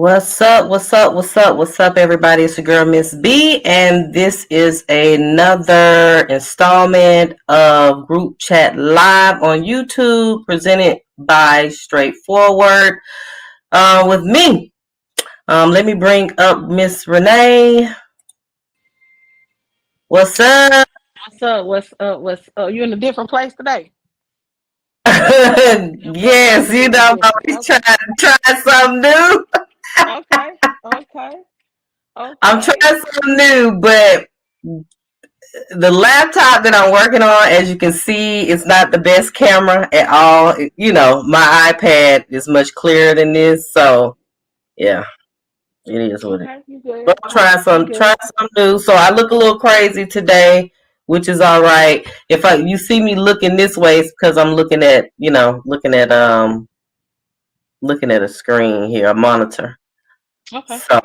What's up? What's up? What's up? What's up, everybody? It's your girl, Ms.B, and this is another installment of Group Chat Live on YouTube, presented by Straightforward with me. Let me bring up Miss Renee. What's up? What's up? What's up? What's up? You in a different place today? Yes, you know, I'm always trying to try something new. Okay. Okay. I'm Okay. trying something new, but the laptop that I'm working on, as you can see, is not the best camera at all. You know, my iPad is much clearer than this, so yeah, it is what it is. Okay. You good? But I'm trying You trying good? something new. So I look a little crazy today, which is all right. If you see me looking this way, it's because I'm looking at looking at a screen here, a monitor. Okay. So,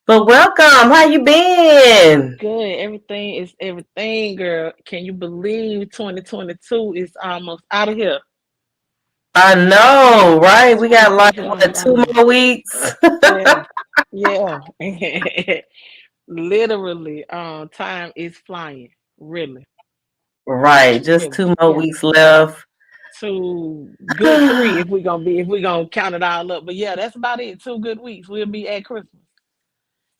but welcome. How you been? Good. Everything is everything, girl. Can you believe 2022 is almost out of here? I know, right? We got like 2022 what, almost out two of here. more weeks? Yeah. Yeah. Literally, time is flying. Really. Right, just Really. 2 more weeks left. Two good three if we gonna count it all up. But yeah, that's about it. 2 good weeks. We'll be at Christmas.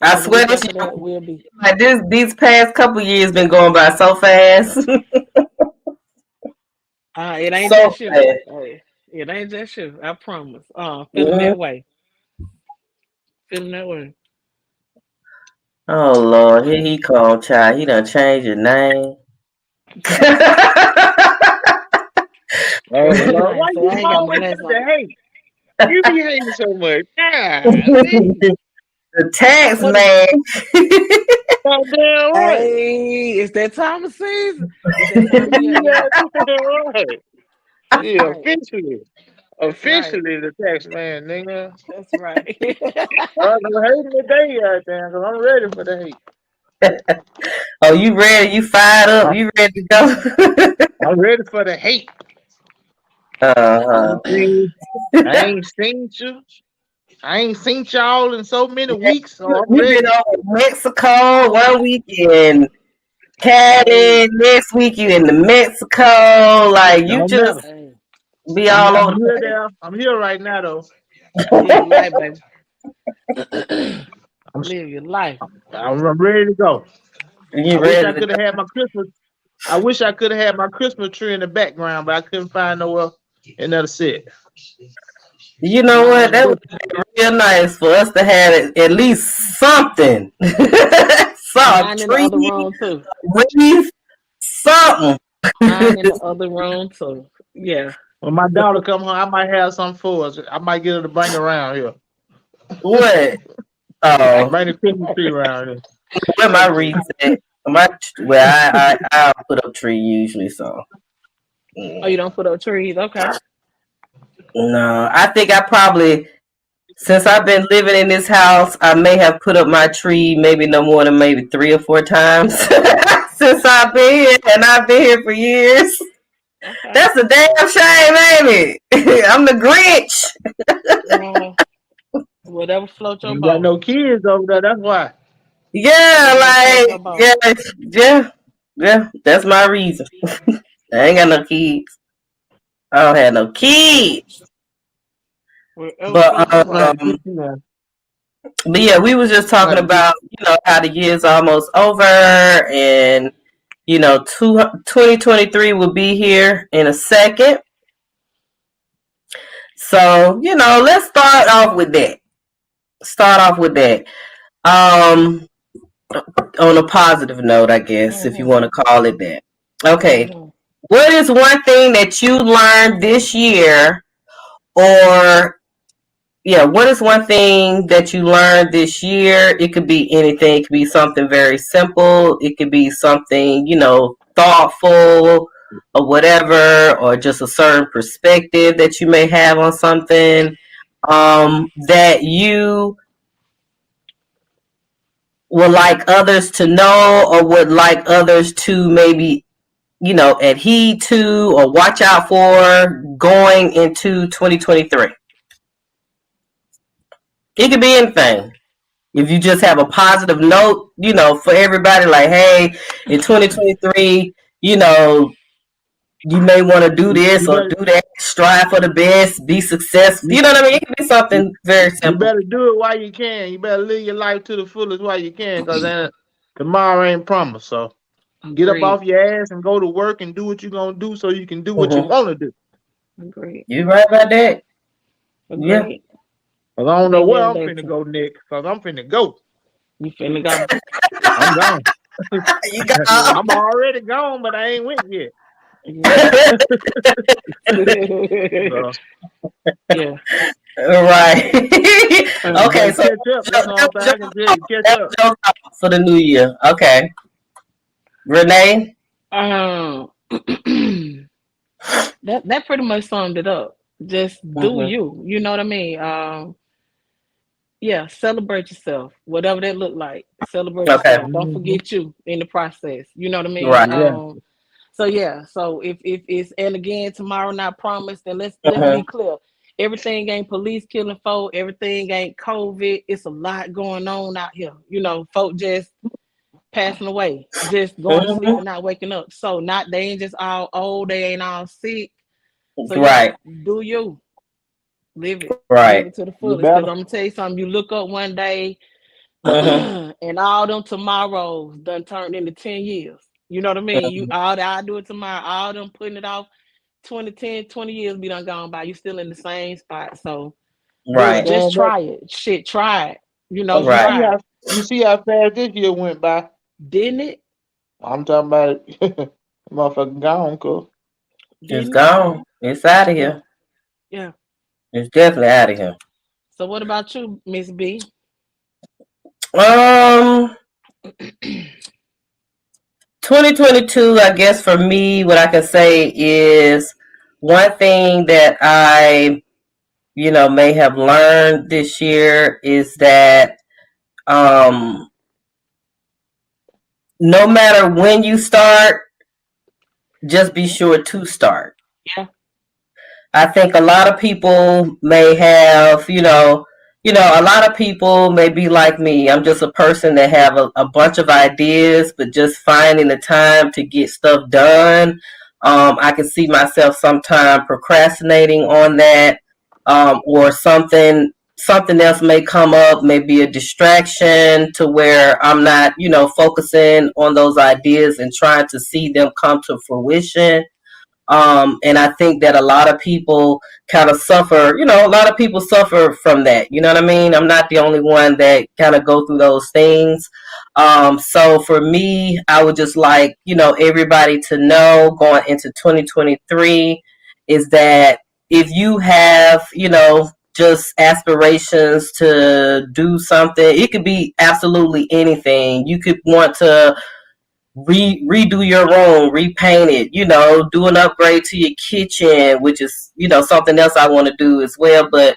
And I then the swear week this after year, that we'll be like these past couple years been going by so fast. it ain't So just you. fast. It ain't just you, I promise. Feeling Mhm. that way. Feeling that way. Oh Lord, here he come, child. He done changed your name. Boy, Hey, that Lord, why line say you I ain't got my always glasses got on. to hate? You be hating so much. Golly. The tax What is man. Goddamn right. Hey, it's that time of season. It's that time of year, y'all. Goddamn right. That's Yeah, right. officially. That's right. Officially the tax man, nigga. That's right. I'm hating today, goddamn, because I'm ready for the hate. Oh, you ready? You fired up? I- You ready to go? I'm ready for the hate. Uh-huh. I ain't seen you. I ain't seen y'all in so many Yeah, weeks, so I'm you've been ready. over Mexico one weekend, Hey, Cali next week. You in the Mexico, like you don't just matter. Hey, be I'm all I'm over the here place. there. I'm here right now though. live your life, baby. I'm Live your life. I'm ready to go. I You wish I ready to could have had my Christmas. I wish I could have had my Christmas tree in the background, but I couldn't find nowhere another set. You know what? That Man, would be real nice for us to have at least something. Some mine in the other tree, room too. wreath, something. Mine in the other room too. Yeah. When my daughter come home, I might have something for us. I might get her to bring it around here. What? Oh, Bring the Christmas tree around here. where my wreath at? Well, I put up tree usually, so. Oh, you don't put up trees? Okay. No, I think I probably, since I've been living in this house, I may have put up my tree maybe no more than maybe 3 or 4 times since I've been here, and I've been here for years. Okay. That's a damn shame, ain't it? I'm the Grinch. Uh, whatever float your You got boat. no kids over there, that's why. Yeah, Whatever float like your boat. yeah. That's my reason. I ain't got no kids. I don't have no kids. Whatever float your But I'm gonna have boat. to get you now. yeah, we was just I'm gonna talking have to get about how the year's almost over, and 2023 will be here in a second. So let's start off with that. Start off with that. Um, on a positive note, I guess, if you Mm-hmm. want to call it that. Okay, Mm-hmm. what is one thing that you learned this year, or yeah, what is one thing that you learned this year? It could be anything. It could be something very simple. It could be something, thoughtful or whatever, or just a certain perspective that you may have on something that you would like others to know, or would like others to maybe, adhere to or watch out for going into 2023. It could be anything. If you just have a positive note, for everybody, like, hey, in 2023, you may want to do this You or better do that, strive for the best, be successful. you, You know what I mean? It could be you something very you simple. better do it while you can. You better live your life to the fullest while you can, because then tomorrow ain't promised. So get up Agreed. off your ass and go to work and do what you're gonna do so you can do what you Mm-hmm. want to do. Agreed. You right about that? Yeah. Agreed. 'Cause I don't know Live where your I'm finna lesson. go next, because I'm finna go. You finna go. I'm gone. You got Yeah. I'm already gone, but I ain't went yet. Yeah. So Yeah. right. you Um, Okay, better so catch up. That's all I can tell you. Catch that up. was your thought for the new year. Okay. Renee? um, that pretty much summed it up. Just do Mm-hmm. you. You know what I mean? Yeah, celebrate yourself, whatever that look like. Celebrate Okay. yourself. Don't Mm-hmm. forget you in the process. You know what I mean? Right. Yeah. So yeah, so if it's, and again, tomorrow not promised, then let's be Mm-hmm. clear. Everything ain't police killing folk, everything ain't COVID. It's a lot going on out here. You know, folk just passing away, just going to sleep Mm-hmm. and not waking up. So not, they ain't just all old, they ain't all sick. So yeah, Right. do you live it. Right. Live it to the You fullest. Cause better. I'm gonna tell you something, you look up one day Mm-hmm. and all them tomorrows done turned into 10 years. You know what I mean? You all that I do it tomorrow, all them putting it off 20 years be done gone by. You still in the same spot. So do it. Right. Just Man, that, try it. Shit, try it. You know, you Right. see try how it. fast this year went by. Didn't it? I'm talking about it. Motherfucking gone, cuz. It's Didn't it? gone. It's out of Yeah. here. Yeah. It's definitely out of here. So what about you, Miss B? Um, 2022, I guess for me, what I can say is one thing that I, may have learned this year is that um, no matter when you start, just be Yeah. sure to start. Yeah. I think a lot of people may have, a lot of people may be like me. I'm just a person that have a bunch of ideas, but just finding the time to get stuff done. I can see myself sometime procrastinating on that, or something else may come up, maybe a distraction to where I'm not, focusing on those ideas and trying to see them come to fruition. And I think that a lot of people kind of suffer, a lot of people suffer from that. You know what I mean? I'm not the only one that kind of go through those things. So for me, I would just like, everybody to know going into 2023 is that if you have, just aspirations to do something, it could be absolutely anything. You could want to redo your room, repaint it, do an upgrade to your kitchen, which is, something else I want to do as well. But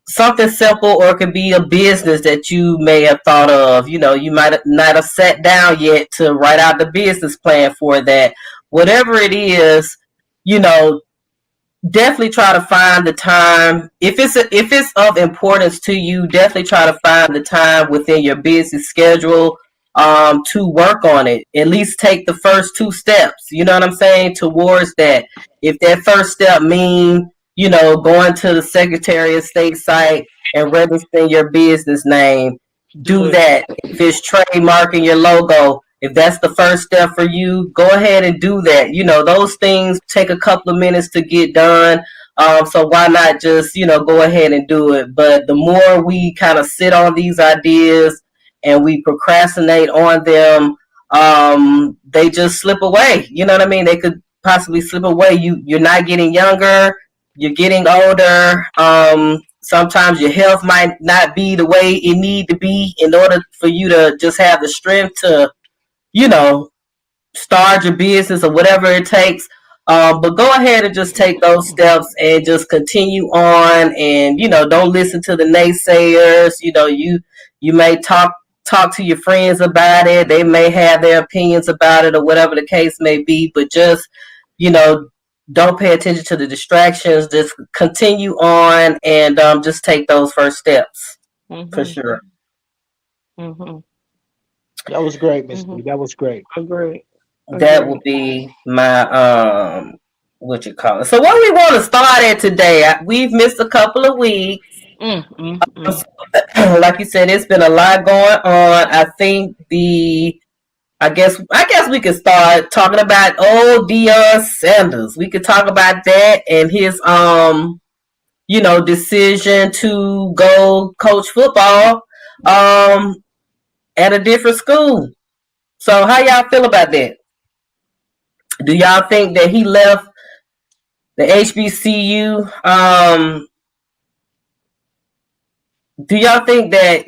something simple, or it could be a business that you may have thought of. You might not have sat down yet to write out the business plan for that. Whatever it is, you know, definitely try to find the time. If it's of importance to you, definitely try to find the time within your busy schedule to work on it. At least take the first two steps, you know what I'm saying, towards that. If that first step mean, going to the Secretary of State site and registering your business name, Do do it. that. If it's trademarking your logo, if that's the first step for you, go ahead and do that. Those things take a couple of minutes to get done. So why not just, go ahead and do it? But the more we kind of sit on these ideas and we procrastinate on them, they just slip away. You know what I mean? They could possibly slip away. You're not getting younger, you're getting older. Sometimes your health might not be the way it need to be in order for you to just have the strength to, you know, start your business or whatever it takes. But go ahead and just take those steps and just continue on, and don't listen to the naysayers. You may talk to your friends about it. They may have their opinions about it or whatever the case may be, but just you know don't pay attention to the distractions. Just continue on and just take those first steps for Mm-hmm. sure. Mm-hmm. That was great, Mm-hmm. Ms.B. That was great. Agreed. That Agreed. would be my what you call it. So what we want to start at today? We've missed a couple of weeks. Mm. Like you said, it's been a lot going on. I think I guess we could start talking about old Deion Sanders. We could talk about that and his decision to go coach football at a different school. So how y'all feel about that? Do y'all think that he left the HBCU? Do y'all think that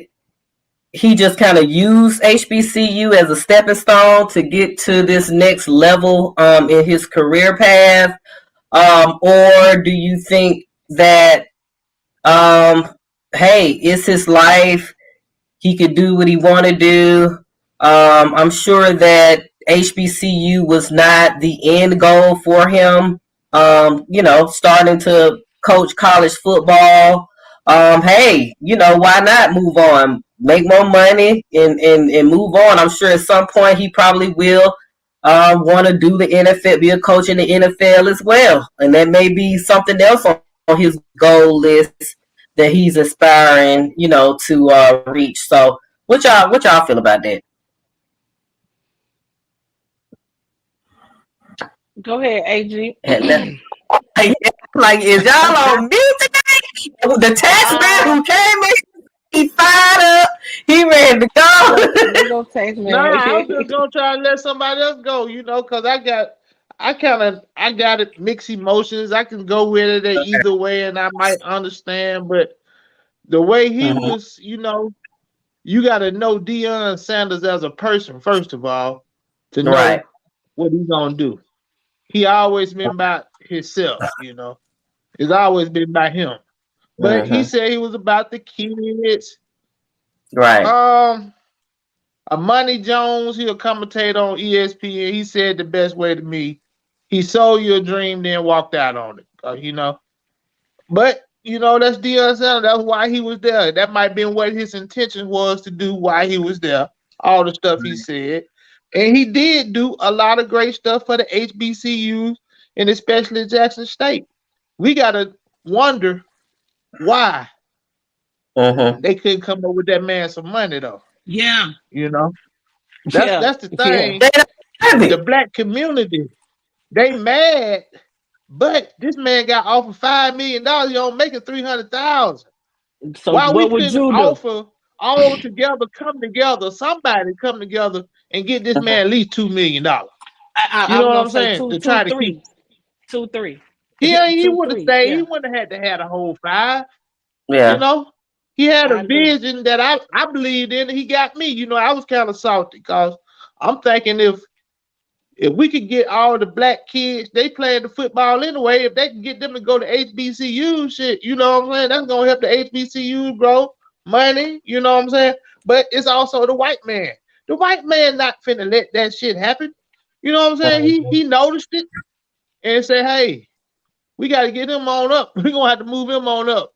he just kind of used HBCU as a stepping stone to get to this next level in his career path? Or do you think that, um, hey, it's his life? He could do what he want to do. I'm sure that HBCU was not the end goal for him. Starting to coach college football. Hey, why not move on, make more money, and move on? I'm sure at some point he probably will want to do the NFL, be a coach in the NFL as well, and that may be something else on his goal list that he's aspiring, to reach. So, what y'all feel about that? Go ahead, AG. Like, is y'all on mute today? The tax man who came in, he fired up, he ready to go. They go text Nah, man. I was just gonna try to let somebody else go, because I got it mixed emotions. I can go with it either way, and I might understand, but the way he Mhm. was, you got to know Deion Sanders as a person first of all to Right. know what he's gonna do. He always been about himself. It's always been about him. But he Hmm. said he was about the kids. Right. Um, Money Jones, he'll commentate on ESPN. He said the best way to me, he sold you a dream, then walked out on it. But that's Deion Sanders. That's why he was there. That might have been what his intention was to do. Why he was there. All the stuff he said, and he did do a lot of great stuff for the HBCUs and especially Jackson State. We gotta wonder why Hmm. they couldn't come up with that man some money though. Yeah. You know, that's Yeah. that's the Yeah. thing. They don't have The it. black community, they mad, but this man got offered $5 million. You don't make it 300,000. So Why we what would couldn't you do? offer all together, come together, somebody come together and get this man at least $2 million. You I know was what gonna I'm say saying? two, To two, try to keep. three, 2, 3, He two, would have three. stayed. He Yeah, wouldn't have had a whole five. You Yeah. know, he had a I agree. vision that I believed in. And he got me. I was kind of salty because I'm thinking if we could get all the black kids, they playing the football anyway. If they can get them to go to HBCU, shit, you know what I'm saying? That's gonna help the HBCU grow money. You know what I'm saying? But it's also the white man. The white man not finna let that shit happen. You know what I'm saying? He Mhm. noticed it and said, "Hey, we got to get him on up. We're gonna have to move him on up.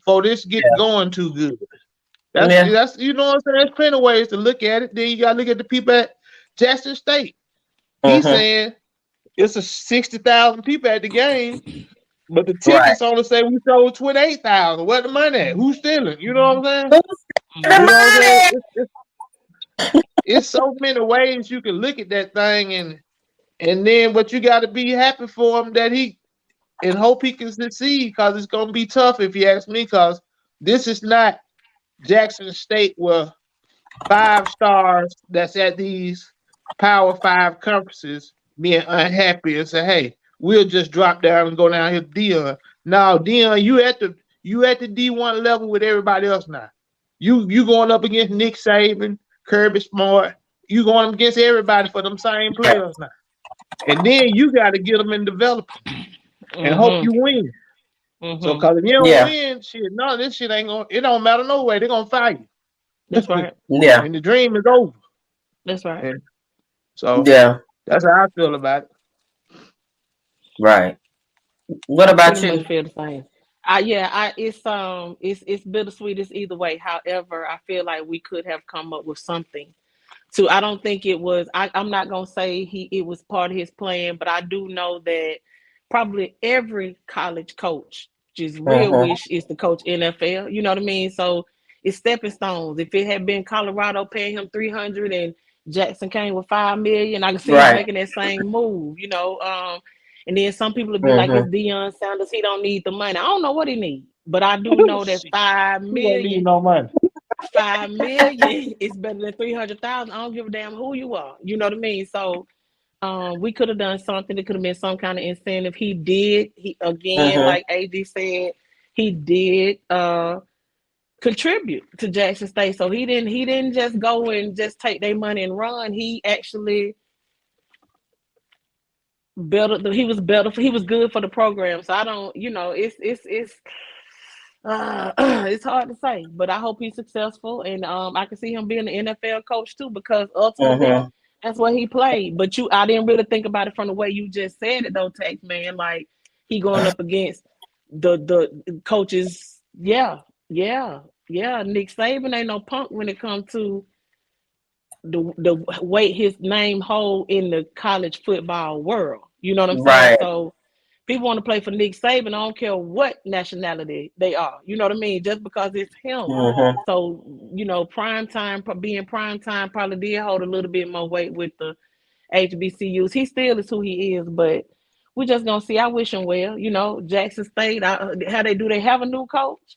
For this get going too good." That's Yeah. that's you know what I'm saying. There's plenty of ways to look at it. Then you gotta look at the people at Jackson State. He's Hmm. saying it's a 60,000 people at the game, but the Right. tickets only say we sold 28,000. Where the money at? Who's stealing? You know what I'm saying? Who's the You Mhm. know what I'm saying? money? It's so many ways you can look at that thing, and then but you got to be happy for him that he and hope he can succeed because it's gonna be tough if you ask me. Because this is not Jackson State where 5 stars that's at these Power Five conferences being unhappy and say, "Hey, we'll just drop down and go down here, Deion." Now, Deion, you at the D1 level with everybody else now. You going up against Nick Saban, Kirby Smart. You going up against everybody for them same players now, and then you got to get them and develop them and hope Mhm. you win. So, Mhm. cause if you don't Yeah. win, shit, no, this shit ain't gonna. It don't matter no way. They're gonna fire That's you, right. Yeah. and the dream is over. That's right. And so Yeah. that's how I feel about it. Right. What I about pretty you? much feel the same. It's bittersweet. It's either way. However, I feel like we could have come up with something. So I don't think it was. I'm not gonna say it was part of his plan, but I do know that probably every college coach just real Mm-hmm. wish is to coach NFL. You know what I mean? So it's stepping stones. If it had been Colorado paying him 300 and Jackson came with 5 million, I can see him Right. making that same move. And then some people would be like, Mm-hmm. "It's Deion Sanders. He don't need the money. I don't know what he needs, but I do know that Shit, five he won't need million no money. 5 million is better than 300,000. I don't give a damn who you are. You know what I mean? So we could have done something. It could have been some kind of incentive. He did. He again, Mm-hmm. like AD said, he did contribute to Jackson State. So he didn't just go and just take their money and run. He actually better. He was better. He was good for the program. So I don't. It's hard to say, but I hope he's successful, and I can see him being an NFL coach too, because ultimately Mm-hmm. that's what he played. But I didn't really think about it from the way you just said it, though, Tex man. Like he going up against the coaches. Yeah, yeah, yeah. Nick Saban ain't no punk when it comes to the weight his name hold in the college football world. You know what I'm saying? Right. So people want to play for Nick Saban. I don't care what nationality they are. You know what I mean? Just because it's him. Mm-hmm. So prime time being prime time probably did hold a little bit more weight with the HBCUs. He still is who he is, but we're just gonna see. I wish him well. Jackson State. How they do? They have a new coach,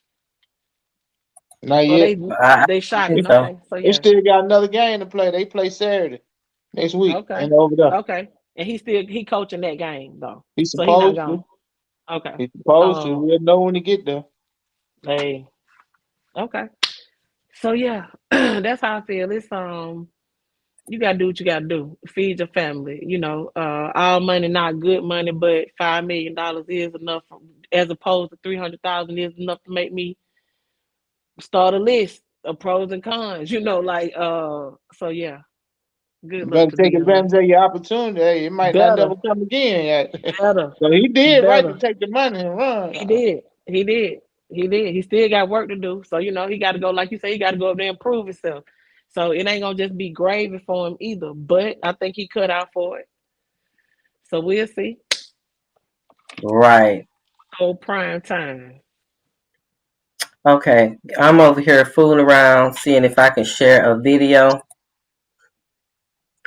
Not or yet. I they think shocking? so. Okay, so They yeah. still got another game to play. They play Saturday next week, Okay. and over there. Okay. And he coaching that game though. He's So he not supposed to. gone. Okay. He's supposed to. Um We'll know when he get there. hey. Okay. So yeah, that's how I feel. It's you gotta do what you gotta do. Feed your family. All money not good money, but $5 million is enough as opposed to 300,000 is enough to make me start a list of pros and cons. So yeah, good You luck better to take Dion. advantage of your opportunity. Hey, it might not Better, never come again. better, So he did right to better. take the money and run. He did. He did. He did. He still got work to do. So, he got to go, like you say, he got to go up there and prove himself. So it ain't going to just be gravy for him either. But I think he cut out for it. So we'll see. Right. Oh, prime time. Okay. I'm over here fooling around, seeing if I can share a video.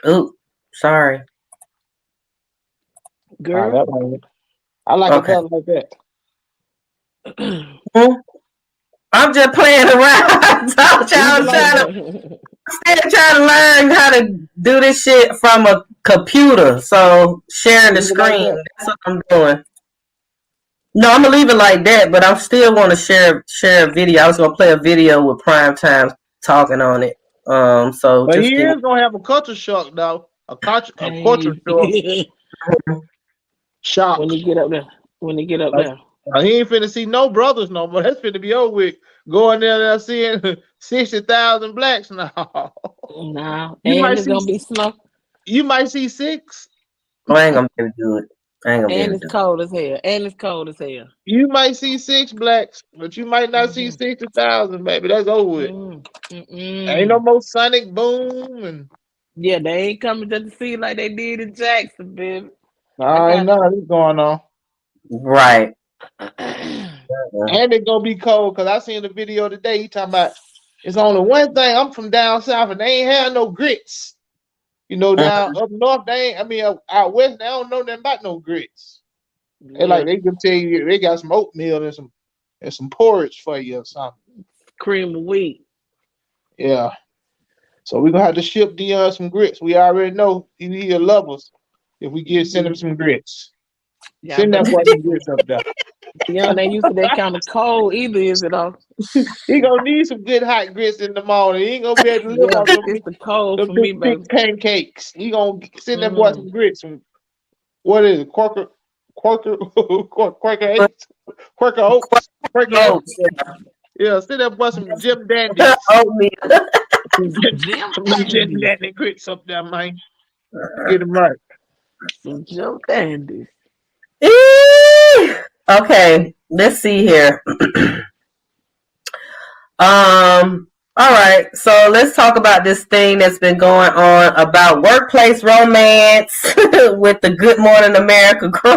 Ooh, sorry. Girl. I like a Okay. brother like that. Hmm? I'm just playing around. I told y'all Even I'm like that. still trying to learn how to do this shit from a computer. So sharing the Even like screen, that. that's what I'm doing. No, I'm gonna leave it like that, but I still want to share a video. I was gonna play a video with Prime Time talking on it. So But just he give me. is gonna have a culture shock though. A culture Hey. shock. When Shock. he get up there. When he get up Like, there. he ain't finna see no brothers no more. That's finna be over with. Going there seeing 60,000 blacks now. Nah. You And might it's see going to be snow. you might see six. Oh, I ain't gonna be able to do it. I ain't gonna be And able it's to do cold as hell. And it's cold as hell. You might see six blacks, but you might not see Mm-hmm. 60,000, baby. That's over with. Mm. Ain't no Mm-mm. more Sonic Boom and Yeah, they ain't coming to the sea like they did in Jackson, baby. I ain't got none you. of this going on. it. Right. And it's gonna be cold because I seen the video today. He talking about it's only one thing. I'm from down south and they ain't have no grits. Down up north, they ain't. I mean, out west, they don't know nothing about no grits. They like Yeah, they can tell you they got some oatmeal and some porridge for you or something. cream of wheat. Yeah. So we're gonna have to ship Deion some grits. We already know he'll love us if we send him some grits. Yeah, I Send that better boy send me some some. grits up there. Dion ain't used to that kind of cold either, is it all? He gonna need some good hot grits in the morning. He ain't gonna be able to live Yeah, off them, it's the cold them for big me, thick baby. pancakes. We gonna send that boy Mm. some grits. What is it? Quaker, Quaker Oats, Quaker Oats, Quaker Oats. Oh, Yeah, send that boy some Jim Dandies, oatmeal. Some Jim some Jim Dandies. Dandy grits up there, man. Get him right. Some Jim Dandies. Okay, let's see here. All right, so let's talk about this thing that's been going on about workplace romance with the Good Morning America crew.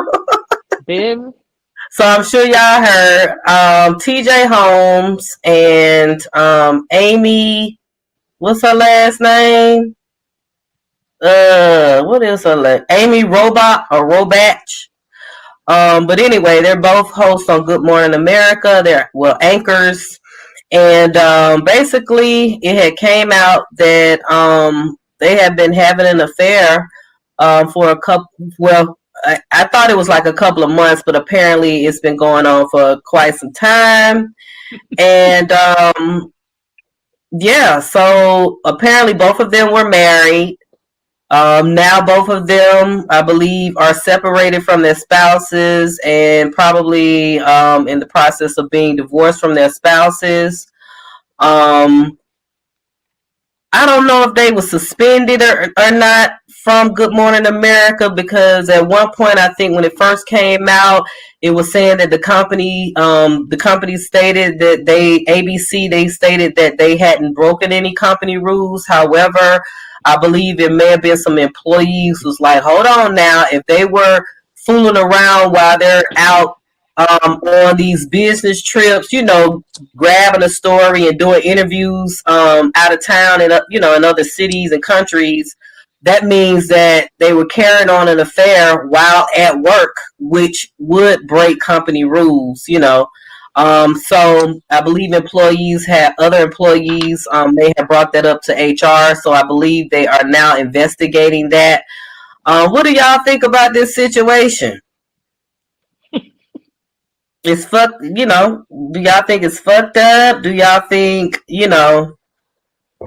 Baby. So I'm sure y'all heard TJ Holmes and Amy, what's her last name? What is her last? Amy Robach or Robach. But anyway, they're both hosts on Good Morning America. They're anchors, and basically, it had came out that they had been having an affair for a couple. Well, I thought it was like a couple of months, but apparently, it's been going on for quite some time. And yeah, so apparently, both of them were married. Now both of them, I believe, are separated from their spouses and probably in the process of being divorced from their spouses. Um, I don't know if they were suspended or not from Good Morning America, because at one point, I think when it first came out, it was saying that the company stated that they stated that they hadn't broken any company rules. However, I believe it may have been some employees who's like, hold on now, if they were fooling around while they're out on these business trips, grabbing a story and doing interviews out of town and in other cities and countries, that means that they were carrying on an affair while at work, which would break company rules. So I believe other employees may have brought that up to HR. So I believe they are now investigating that. What do y'all think about this situation? It's fucked, do y'all think it's fucked up? Do y'all think,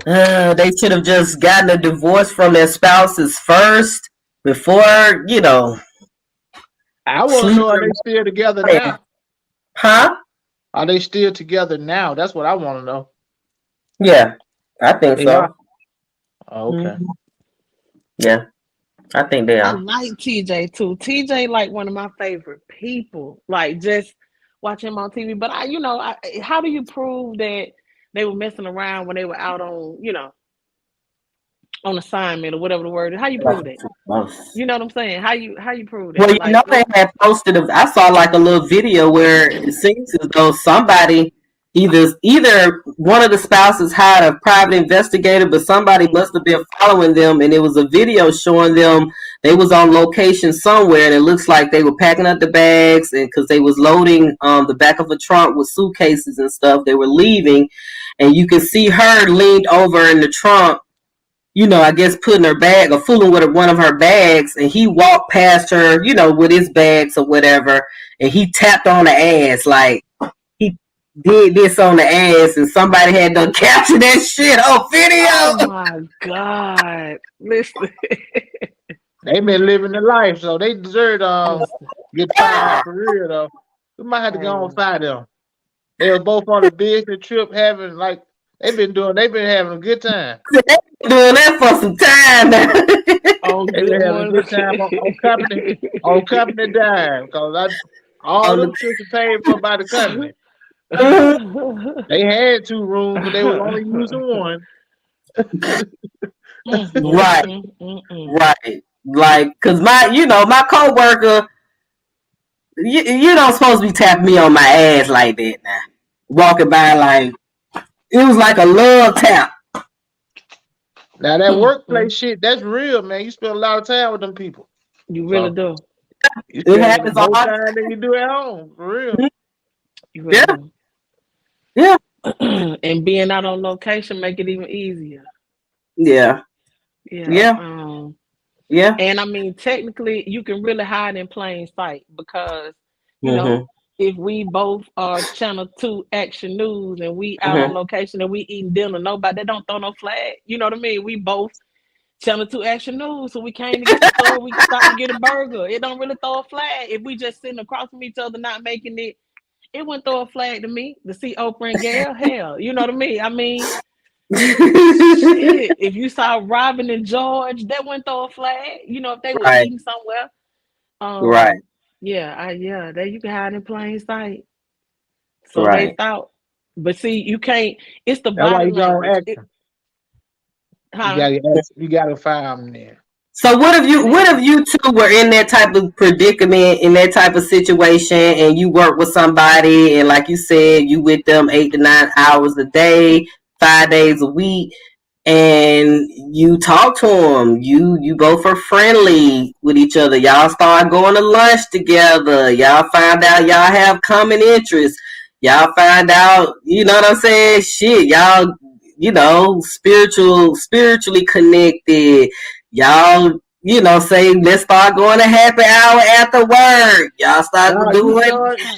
they should have just gotten a divorce from their spouses first before, I want to sleeping know, are they still together now? Huh? Are they still together now? That's what I want to know. Yeah, I think They so. are. Oh, okay. Yeah, I think they I are. like TJ too. TJ like one of my favorite people. Like just watch him on TV. But how do you prove that they were messing around when they were out on assignment or whatever the word is? How you prove that? You know what I'm saying? How you prove that? Well, Like they had posted. I saw like a little video where it seems as though somebody, either one of the spouses hired a private investigator, but somebody must have been following them, and it was a video showing them they was on location somewhere, and it looks like they were packing up the bags, and because they was loading the back of a trunk with suitcases and stuff, they were leaving, and you could see her leaned over in the trunk, I guess putting her bag or fooling with one of her bags, and he walked past her, with his bags or whatever, and he tapped on the ass, like he did this on the ass, and somebody had to capture that shit on video. Oh my God. Listen. They been living the life, so they deserve get fined for real though. We might have to go and find them. They were both on a business trip having like they've been having a good time. They've been doing that for some time now. They've been having a good time on company dime because all them trips are paid for by the company. They had 2 rooms, but they was only using one. Right. Right. Like, cause my coworker, you don't supposed to be tapping me on my ass like that now. Walking by, like, it was like a love tap. Now that workplace shit, that's real, man. You spend a lot of time with them people. You really do. You spend more time than you do at home, for real. You really do. Yeah. And being out on location make it even easier. Yeah. Yeah. Yeah. And I mean, technically, you can really hide in plain sight because, if we both are Channel 2 Action News and we out on location and we eating dinner, nobody, they don't throw no flag. You know what I mean? We both Channel 2 Action News, so we came to get the store, we stopped to get a burger. It don't really throw a flag. If we just sitting across from each other, not making it, it wouldn't throw a flag to me to see Oprah and Gail. Hell, you know what I mean? I mean, shit, if you saw Robin and George, that wouldn't throw a flag. If they were eating somewhere. Right. Yeah, there you can hide in plain sight. So they Right. thought, but see, you can't. It's the That's why body you gonna language. ask them. You Huh? gotta ask, you gotta fire them there. So what Man, if you two were in that type of predicament, in that type of situation, and you work with somebody, and like you said, you with them 8 to 9 hours a day, 5 days a week, and you talk to them, you both are friendly with each other, y'all start going to lunch together, y'all find out y'all have common interests, y'all find out, you know what I'm saying? Shit, y'all, spiritually connected. Y'all, say let's start going to happy hour after work. Y'all start No, doing.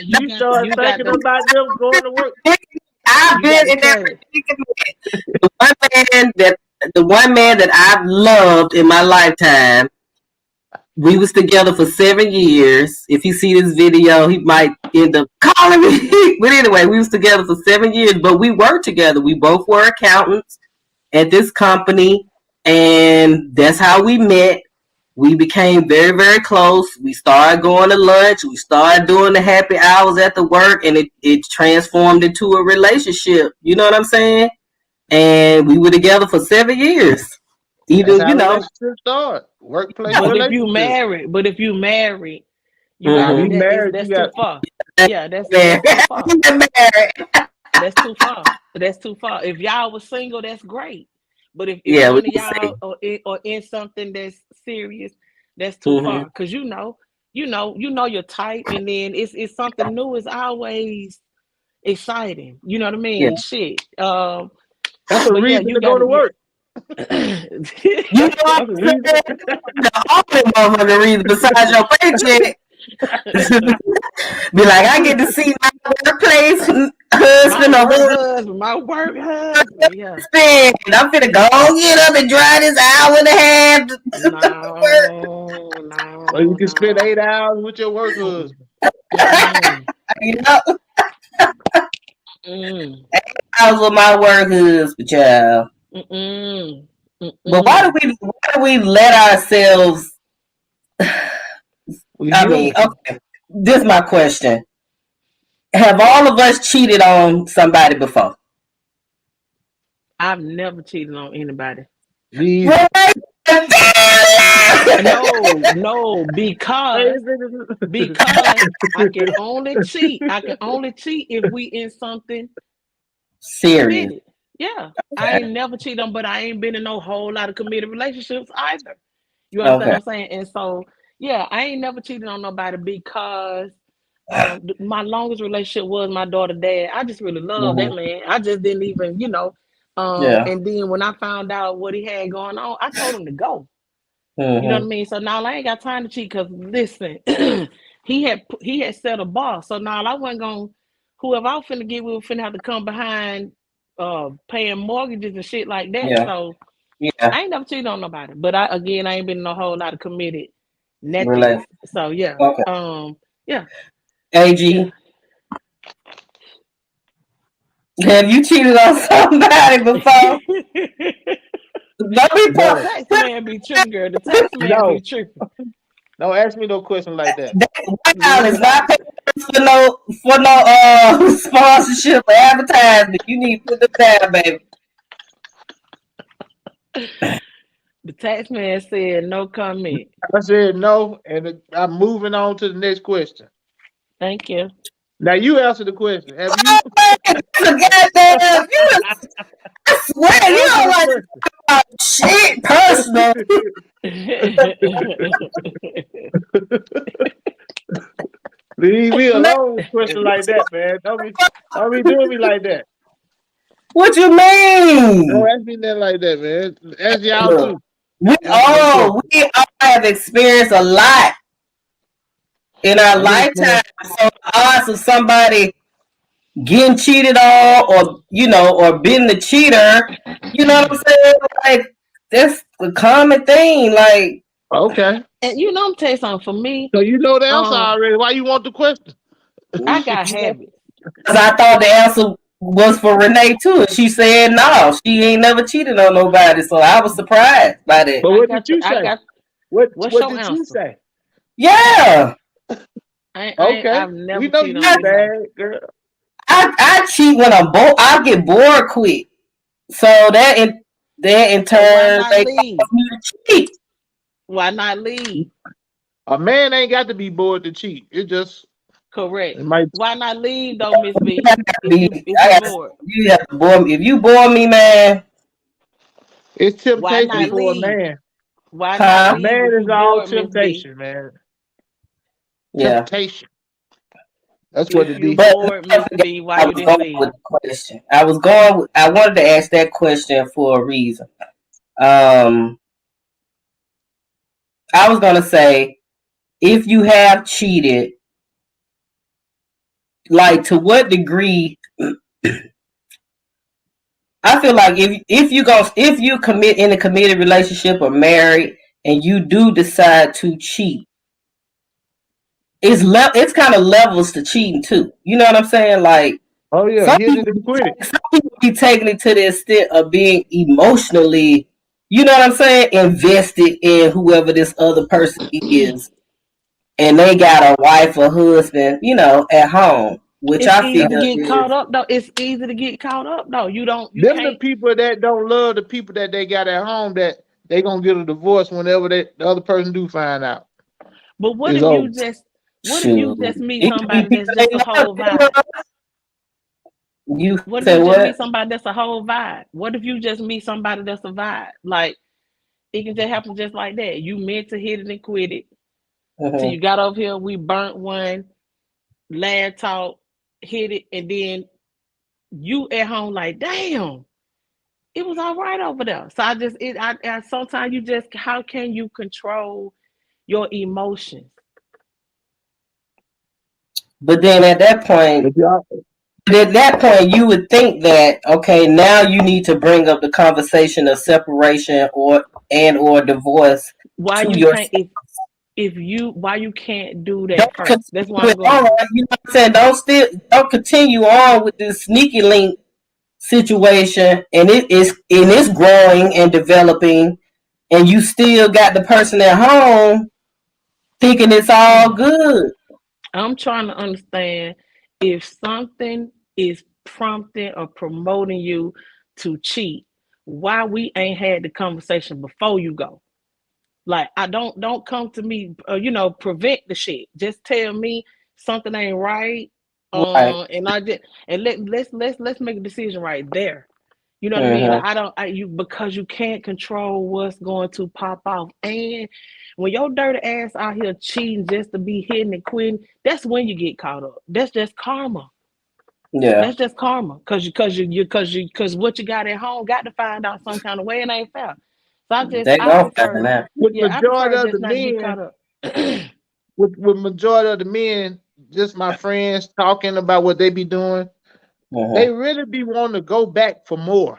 you you start got thinking to about them going to work. I've you got been to in that cut. predicament. The one man that the one man that I've loved in my lifetime. We was together for 7 years. If he see this video, he might end up calling me. But anyway, we was together for 7 years. But we worked together. We both were accountants at this company, and that's how we met. We became very, very close. We started going to lunch. We started doing the happy hours at the work, and it transformed into a relationship. You know what I'm saying? And we were together for 7 years. That's Even, how relationships start. Workplace relationship. But if you married, you Now, got if mm-hmm. you married, you that's too got far. Yeah, Man, that's too far. married. That's too far. That's too far. If y'all was single, that's great. But if Yeah, we one of can see. y'all or in something that's serious, that's too Mm-hmm. far. Cause you know your type, and then it's something new. Is always exciting. You know what I Yeah. mean? Shit. that's a But yeah, reason you to go got to to work. You know yeah. what That's a I'm reason. saying? The only motherfucking reason besides your paycheck. Be like, I get to see my workplace My husband or work husband. husband, my work husband. Yeah. I'm finna go get up and drive this hour and a half to work. No, Or you no, can spend no. 8 hours with your work Mm-mm. husband. Mm-mm. You know, Mm-mm. I was with my work husband, child. Mm-mm. But Mm-mm. why do we let ourselves? Well, I you mean, don't. okay, this is my question. Have all of us cheated on somebody before? I've never cheated on anybody. Me either. Right? No, because I can only cheat. I can only cheat if we in something Serious. committed. Yeah. I ain't never cheated on, but I ain't been in no whole lot of committed relationships either. You understand what Okay. I'm saying? And so, yeah, I ain't never cheated on nobody because my longest relationship was my daughter dad. I just really love Mm-hmm. that man. I just didn't even, Yeah. and then when I found out what he had going on, I told him to go. You know what I Mm-hmm. mean? So now I ain't got time to cheat because listen, he had set a bar. So now I wasn't gonna whoever I was finna get, we were finna have to come behind paying mortgages and shit like that. Yeah. So Yeah. I ain't never cheated on nobody. But I ain't been in a whole lot of committed nothing. Relate. So yeah. Okay. Yeah, yeah. AG, have you cheated on somebody before? Don't be The No, tax man be tripping, girl. The tax man be no. tripping. Don't ask me no question like that. Wow, Leave it's it not out. paying for no sponsorship or advertisement. You need to put them down, baby. The tax man said no comment. I said no, and I'm moving on to the next question. Thank you. Now you answer the question. Have Oh you man, it's a goddamn. I swear you answer don't the like to question? talk about shit personal. Leave me Man, alone with a question like that, man. Don't be doing me like that. what you Don't mean? ask me nothing like that, man. Ask y'all Look, too. Answer the question. we all have experienced a lot in our I understand. lifetime. So the odds of somebody getting cheated on, or or being the cheater, you know what I'm saying? Like that's a common thing. Like, Okay. And I'm tell you something. For me, So you know the answer um, already. Why you want the question? I got You know? habits. cause I thought the answer was for Renee too, and she said no, she ain't never cheated on nobody. So I was surprised by that. But I what did got the. you I say? got. What What's what your did you answer? say? Yeah, Okay, I've never we know cheated on you I, anybody. bad, girl. I cheat when I'm bored. I get bored quick. So that in So why turn not they leave? cause me to cheat. Why not leave? A man ain't got to be bored to cheat. Correct. It might. Why not leave though, Miss You B? have to If be. you bored, You have to bore me. If you bore me, man, It's why temptation not for a leave? man. Why not A huh? leave man if is you all bored, Miss B? temptation, man. Yeah. Temptation. That's what If it you be. But bored, I Miss forgot B, why I you was didn't going leave? with the question. I wanted to ask that question for a reason. I was gonna say, if you have cheated, like to what degree? I feel like if you commit in a committed relationship or married and you do decide to cheat, it's kind of levels to cheating too. You know what I'm saying? Like Oh yeah, some hit it people and quit it. some people be taking it to the extent of being emotionally, you know what I'm saying, invested in whoever this other person is, and they got a wife or husband, at home, which It's I feel easy to get caught is up though. It's easy to get caught up though. You Them the can't. people that don't love the people that they got at home that they gonna get a divorce whenever the other person do find out. But what It's if over. what if you shoot. just meet It could be somebody that's people they just a love. whole vibe? You What if say you just meet what? somebody that's a whole vibe? What if you just meet somebody that's a vibe? Like it can just happen just like that. You meant to hit it and quit it. Till Hmm. you got over here, we burnt one, laugh talk, hit it, and then you at home like, damn, it was all right over there. So I sometimes you just how can you control your emotions? But then But y'all, at that point, you would think that okay, now you need to bring up the conversation of separation or divorce Why to you your. can't if you why you can't do Don't that first? That's why continue I'm it on. going. You know what I'm saying? Don't continue on with this sneaky link situation, and it's growing and developing, and you still got the person at home thinking it's all good. I'm trying to understand if something is prompting or promoting you to cheat, why we ain't had the conversation before you go. Like I don't come to me, prevent the shit. Just tell me something ain't right, Right. and I did, and let's make a decision right there. You know what I mean? Like Mm-hmm. I don't, you because you can't control what's going to pop off, and when your dirty ass out here cheating just to be hitting and quitting, that's when you get caught up. That's just karma. Yeah. That's just karma, cause what you got at home got to find out some kind of way. It ain't fair. So They I gonna find prefer, out. with yeah, I prefer majority of the just not to get caught men, up. with majority of the men, just my friends talking about what they be doing, they Mm-hmm. really be wanting to go back for more.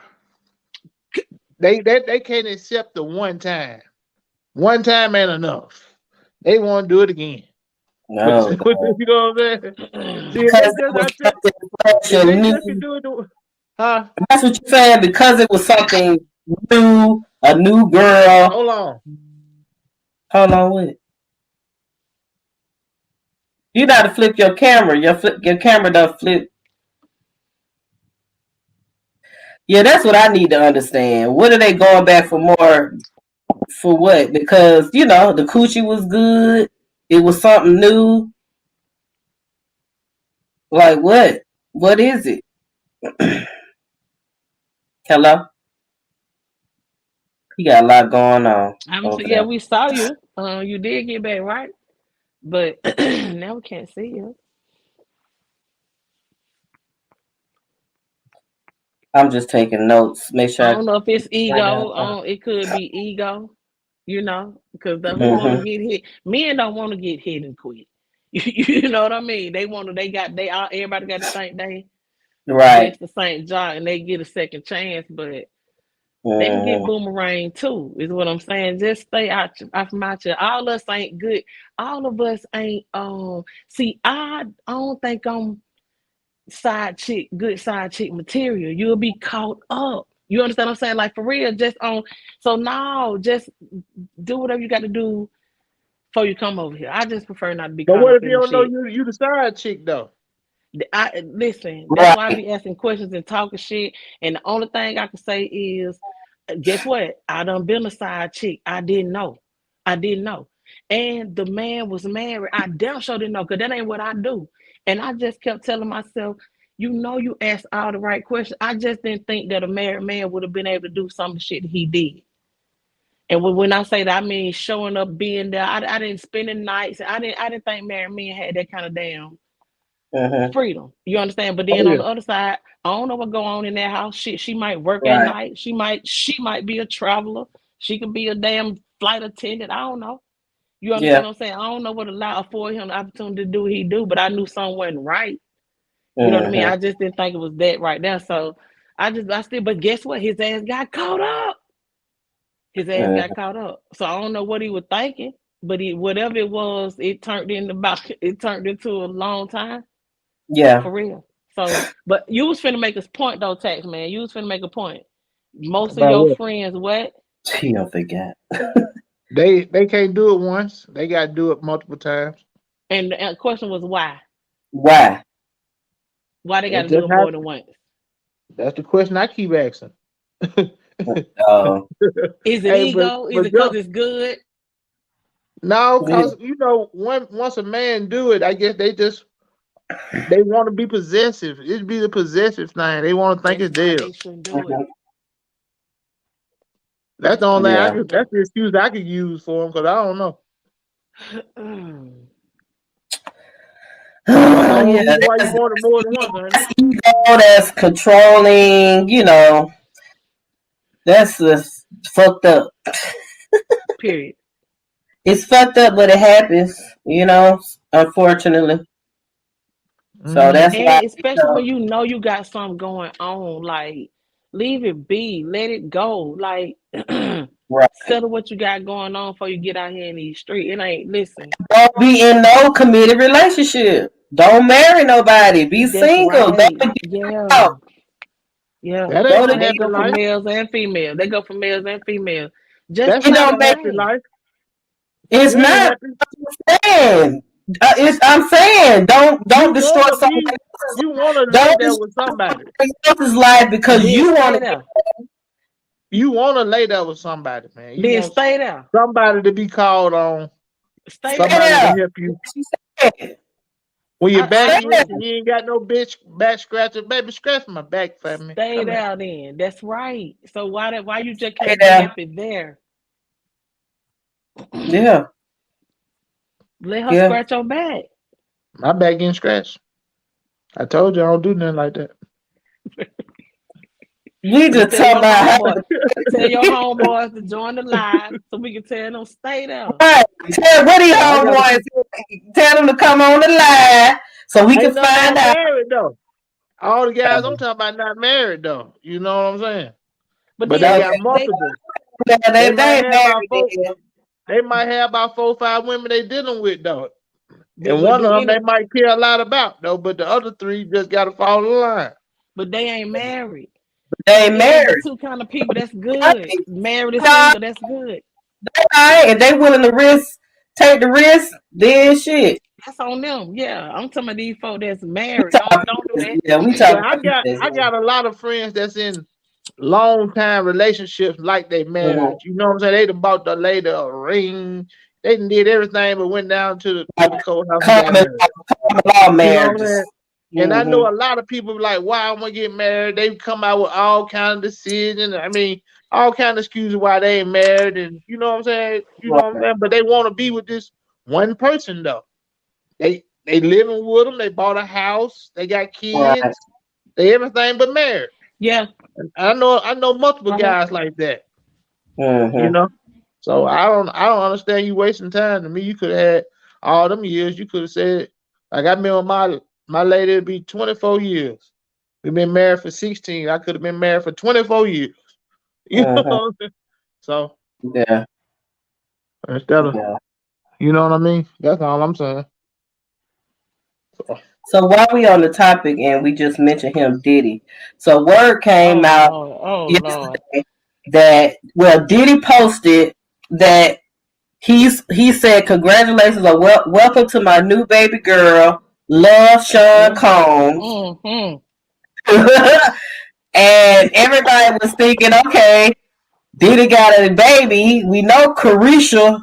They can't accept the one time. One time ain't enough. They want to do it again. But No, you know what I'm saying? See, if because they it just was I think something fresh if and they just can new. do it, huh? That's what you're saying. Because it was something new, a new girl. Hold on. Hold on, wait. You got to flip your camera. Your camera don't flip. Yeah, that's what I need to understand. What are they going back for more? For what? Because the coochie was good. It was something new. Like what? What is it? Hello. You got a lot going on I'm so over yeah, there. we saw you. You did get back right, but now we can't see you. I'm just taking notes. Make I sure I don't know if it's write ego. down. It could be ego. Because the who want to Mm-hmm. get hit? Men don't want to get hit and quit. You know what I mean? They want to. They got. They all. Everybody got to think they Right. Dexter St. John and they get a second chance, but they can get Mm-hmm. boomerang too. Is what I'm saying. Just stay out from out here. All us ain't good. All of us ain't. See, I don't think I'm good side chick material. You'll be caught up. You understand what I'm saying? Like for real, just on. So now, just do whatever you got to do before you come over here. I just prefer not to be But caught what up if you in the don't know shit. you the side chick though? I listen. That's why I Right. be asking questions and talking shit. And the only thing I can say is, guess what? I done been a side chick. I didn't know. I didn't know. And the man was married. I damn sure didn't know because that ain't what I do. And I just kept telling myself, you know, you asked all the right questions. I just didn't think that a married man would have been able to do some of the shit that he did. And when I say that, I mean showing up, being there. I didn't spend the nights. I didn't think married men had that kind of damn Mm-hmm. freedom. You understand? But Oh then on yeah. the other side, I don't know what go on in that house. She might work at Right. night. She might be a traveler. She could be a damn flight attendant. I don't know. You understand Yeah. what I'm saying? I don't know what afford him the opportunity to do what he do, but I knew something wasn't right. You know what I mean? Mm-hmm. I just didn't think it was that right there. So I still, but guess what? His ass got caught up. His ass got Mm-hmm. caught up. So I don't know what he was thinking, but whatever it was, it turned into a long time. Yeah. For real. So, but you was finna make a point though, tax man. You was finna make a point. Most of About your what? friends, what? He don't forget. They can't do it once. They got to do it multiple times. And the question was why? Why? Why they got It to do just it more than happened. once? That's the question I keep asking. Oh. Is it Hey, ego? Is it but because it's good? no, Yeah. cause once a man do it, I guess they want to be possessive. It be the possessive thing. They want to think That's it's why theirs. they shouldn't do it. That's the That's why only they thing Yeah. shouldn't do that's the excuse I could use for them because I don't know. it. That's the only Yeah. reason why you That's want it more than once, honey. ego. That's controlling. That's just fucked up. Period. It's fucked up, but it happens. Unfortunately. So Mm-hmm. that's why. And especially when you know you got something going on, like leave it be, let it go. Like Right. settle what you got going on before you get out here in these streets. It ain't listen. Don't be in no committed relationship. Don't marry nobody. Be That's single. Go right. to get Yeah. out. Yeah. That ain't Go no to And they happy go for life. males and females. They go for males and females. Just That's it. do not Don't a your make happy thing. life. it's You ain't not. happy. Saying. I'm saying don't You destroy wanna be. somebody else's. You wanna lay Don't there destroy with somebody. somebody else's life because Then you want stay to get there. You wanna lay there with somebody, man. You Then want stay there. somebody to be called on. Stay stay there. Somebody to there. help you She said, when your back stay I itch there. and you ain't got no bitch back scratcher. Baby, scratch my back for me. stay Come here. there then. That's right. So why you just Stay can't be there. happy there? Yeah. Let her Yeah. scratch your back. My back getting scratched. I told you I don't do nothing like that. We Well, just talking about how tell your homeboys to join the live so we can tell them stay there. right. Tell what these But I gotta. homeboys tell them to come on the line so we can Ain't nothing find wrong out. married though. All the guys I'm talking about not married though. You know what I'm saying? But But they then Okay. got they multiple. Yeah, They they might ain't have about married four. then. They might have about 4 or 5 women they dealing with though. And but one do of them they any might care a lot about though. But the other three just gotta follow the line. but they ain't married. They ain't Any of the married. two kind of people, that's Right. good. Married and Nah, single, that's good. right. If they willing to take the risk, then shit. That's on them. Yeah. I'm talking about these folks that's We married. talking Don't do business. that. Yeah, we Well, talking I got business. I got a lot of friends that's in long time relationships like they Mm-hmm. marriage. You know what I'm saying? They done bought the lady a ring. They done did everything but went down to Like the courthouse and got common, married. common law You know what I'm marriages. saying? And I Mm-hmm. know a lot of people like, why I want to get married. They come out with all kind of decisions. I mean, all kind of excuses why they ain't married. And you know what I'm saying? You know what I'm Right. saying? But they want to be with this one person though. They living with them. They bought a house. They got Right. kids. They everything but married. Yeah. I know multiple Uh-huh. guys like that. You Mm-hmm. know. So I don't understand you wasting time. To me, you could have had all them years. You could have said, like I remember my lady would be 24 years. We've been married for 16. I could have been married for 24 years. You know Mm-hmm. what I'm saying? So Yeah. instead of Yeah. you know what I mean? That's all I'm saying. So, So while we on the topic and we just mentioned him, Diddy. So word came Oh out Lord. Oh Lord. yesterday that Diddy posted that he said, "Congratulations or welcome to my new baby girl. Love, Sean Combs." And everybody was thinking, okay, Diddy got a baby. We know Carisha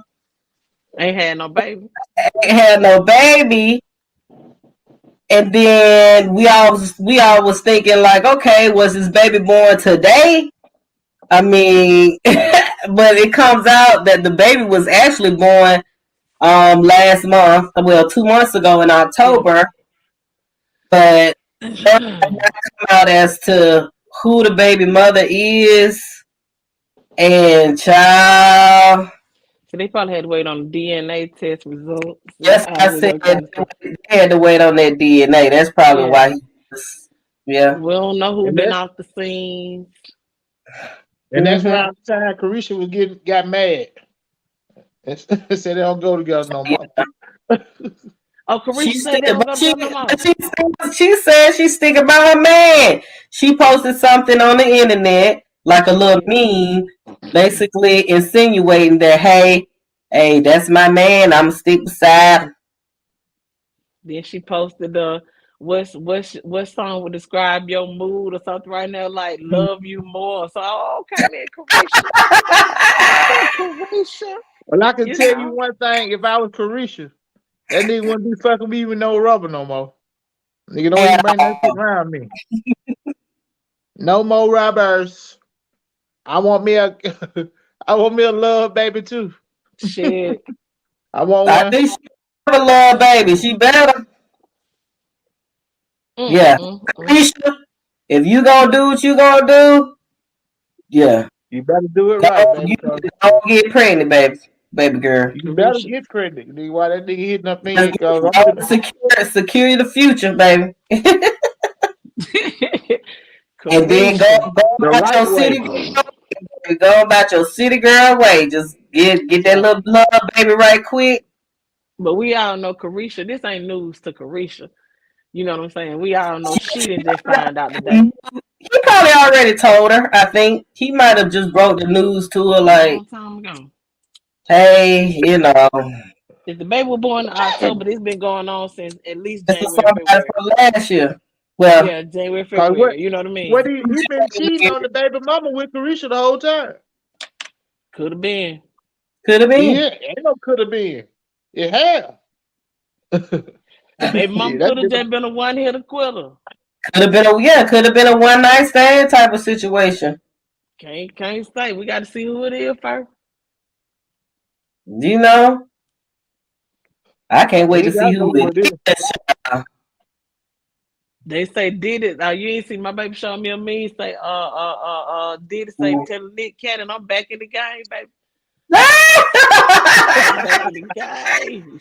ain't had no baby. ain't had no baby. And then we all was thinking like, okay, was his baby born today? I mean, but it comes out that the baby was actually born last month, well, 2 months ago in October. But that did not come out as to who the baby mother is. And child, So they probably had to wait on the DNA test results. yes, I said they had to wait on that DNA. That's probably why he was, yeah. We don't know who And been off the scenes. And that's around the time Carisha got mad. And said they don't go together no more. Oh, Carisha said they don't go together no more. She said she's thinking about her man. She posted something on the internet, like a little meme, basically insinuating that, hey, that's my man. I'm gonna stick beside him. Then she posted the what song would describe your mood or something right now, like love you more. So okay then, Carisha. Okay, Carisha. Well, I can tell you one thing: if I was Carisha, that nigga wouldn't be fucking me with no rubber no more. Nigga don't even bring that shit around me. No more rubbers. I want me a love baby too. Shit. I want one. I think she have a love baby. She better. Yeah. Carisha, if you gonna do what you gonna do, yeah. You better do it right, baby. You don't get pregnant, baby girl. You better get pregnant. Why that nigga hitting up me? Secure the future, baby. And then go about your city girl. Go about your city girl way. Just get that little love baby right quick. But we all know Carisha. This ain't news to Carisha. You know what I'm saying? We all know she didn't just find out today. He probably already told her. I think he might have just broke the news to her like, a long time ago. Hey, you know. If the baby was born in October, it's been going on since at least January, February. From last year. Well, yeah, January, February. You know what I mean? What he been cheating on the baby mama with Carisha the whole time. Could have been. Could have been. Yeah, ain't no could have been. It have. The baby mama could have just been a one-hitter quitter. Could have been a one night stand type of situation. Can't say. We got to see who it is first. You know, I can't wait to see who it is. They say Diddy. You ain't seen my baby showing me a meme. Say Diddy say tell Nick Cannon I'm back in the game, baby. I'm back in the game.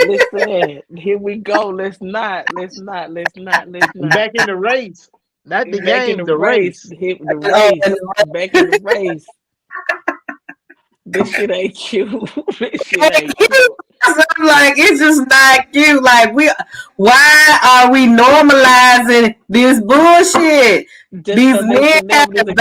Listen, here we go. Let's not. Back in the race. Not the back game, in the race. Back in the race. This shit ain't cute. This shit ain't cute. I'm like, it's just not cute. Like, why are we normalizing this bullshit? Just these men have the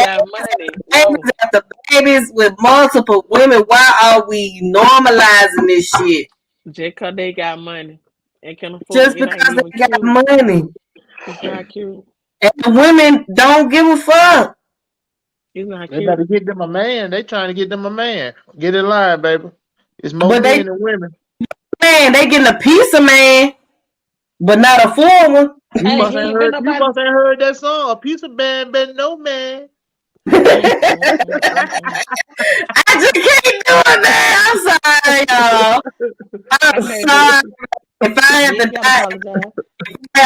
babies with multiple women. Why are we normalizing this shit? Just because they got money and can afford just because they got cute. money. It's not cute. And the women don't give a fuck. It's not cute. They better get them a man. They trying to get them a man. Get in line, baby. It's more men than women. Man, they getting a piece of man, but not a full one. You must have heard that song. A piece of man, but no man. I just can't do it, man. I'm sorry, y'all. I'm sorry. If I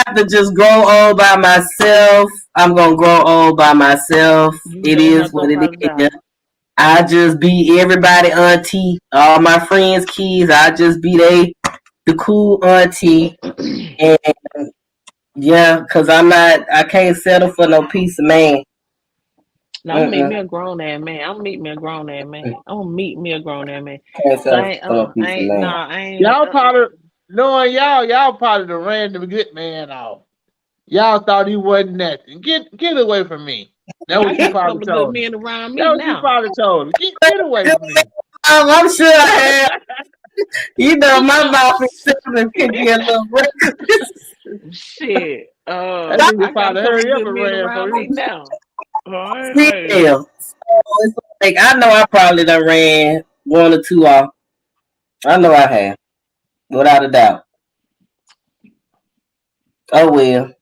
have to just grow old by myself, I'm gonna grow old by myself. It is what it is. I just be everybody auntie, all my friends' kids. I just be the cool auntie, and yeah, cause I can't settle for no piece of man. No, I'm gonna meet me a grown ass man. I'm gonna meet me a grown ass man. Y'all probably knowing y'all probably the random good man off. Y'all thought he wasn't nothing. Get away from me. That's I what you got a probably couple of good told him. men around me That's what you now. probably told him. Get away from me. I'm sure I have. You know, my Yeah. mouth is can get a little reckless. Shit. That nigga I got a probably couple of hurry up good and men ran for around me you. now. All right, hey. Still. So it's like, I know I probably done ran one or two off. I know I have, without a doubt. Oh well.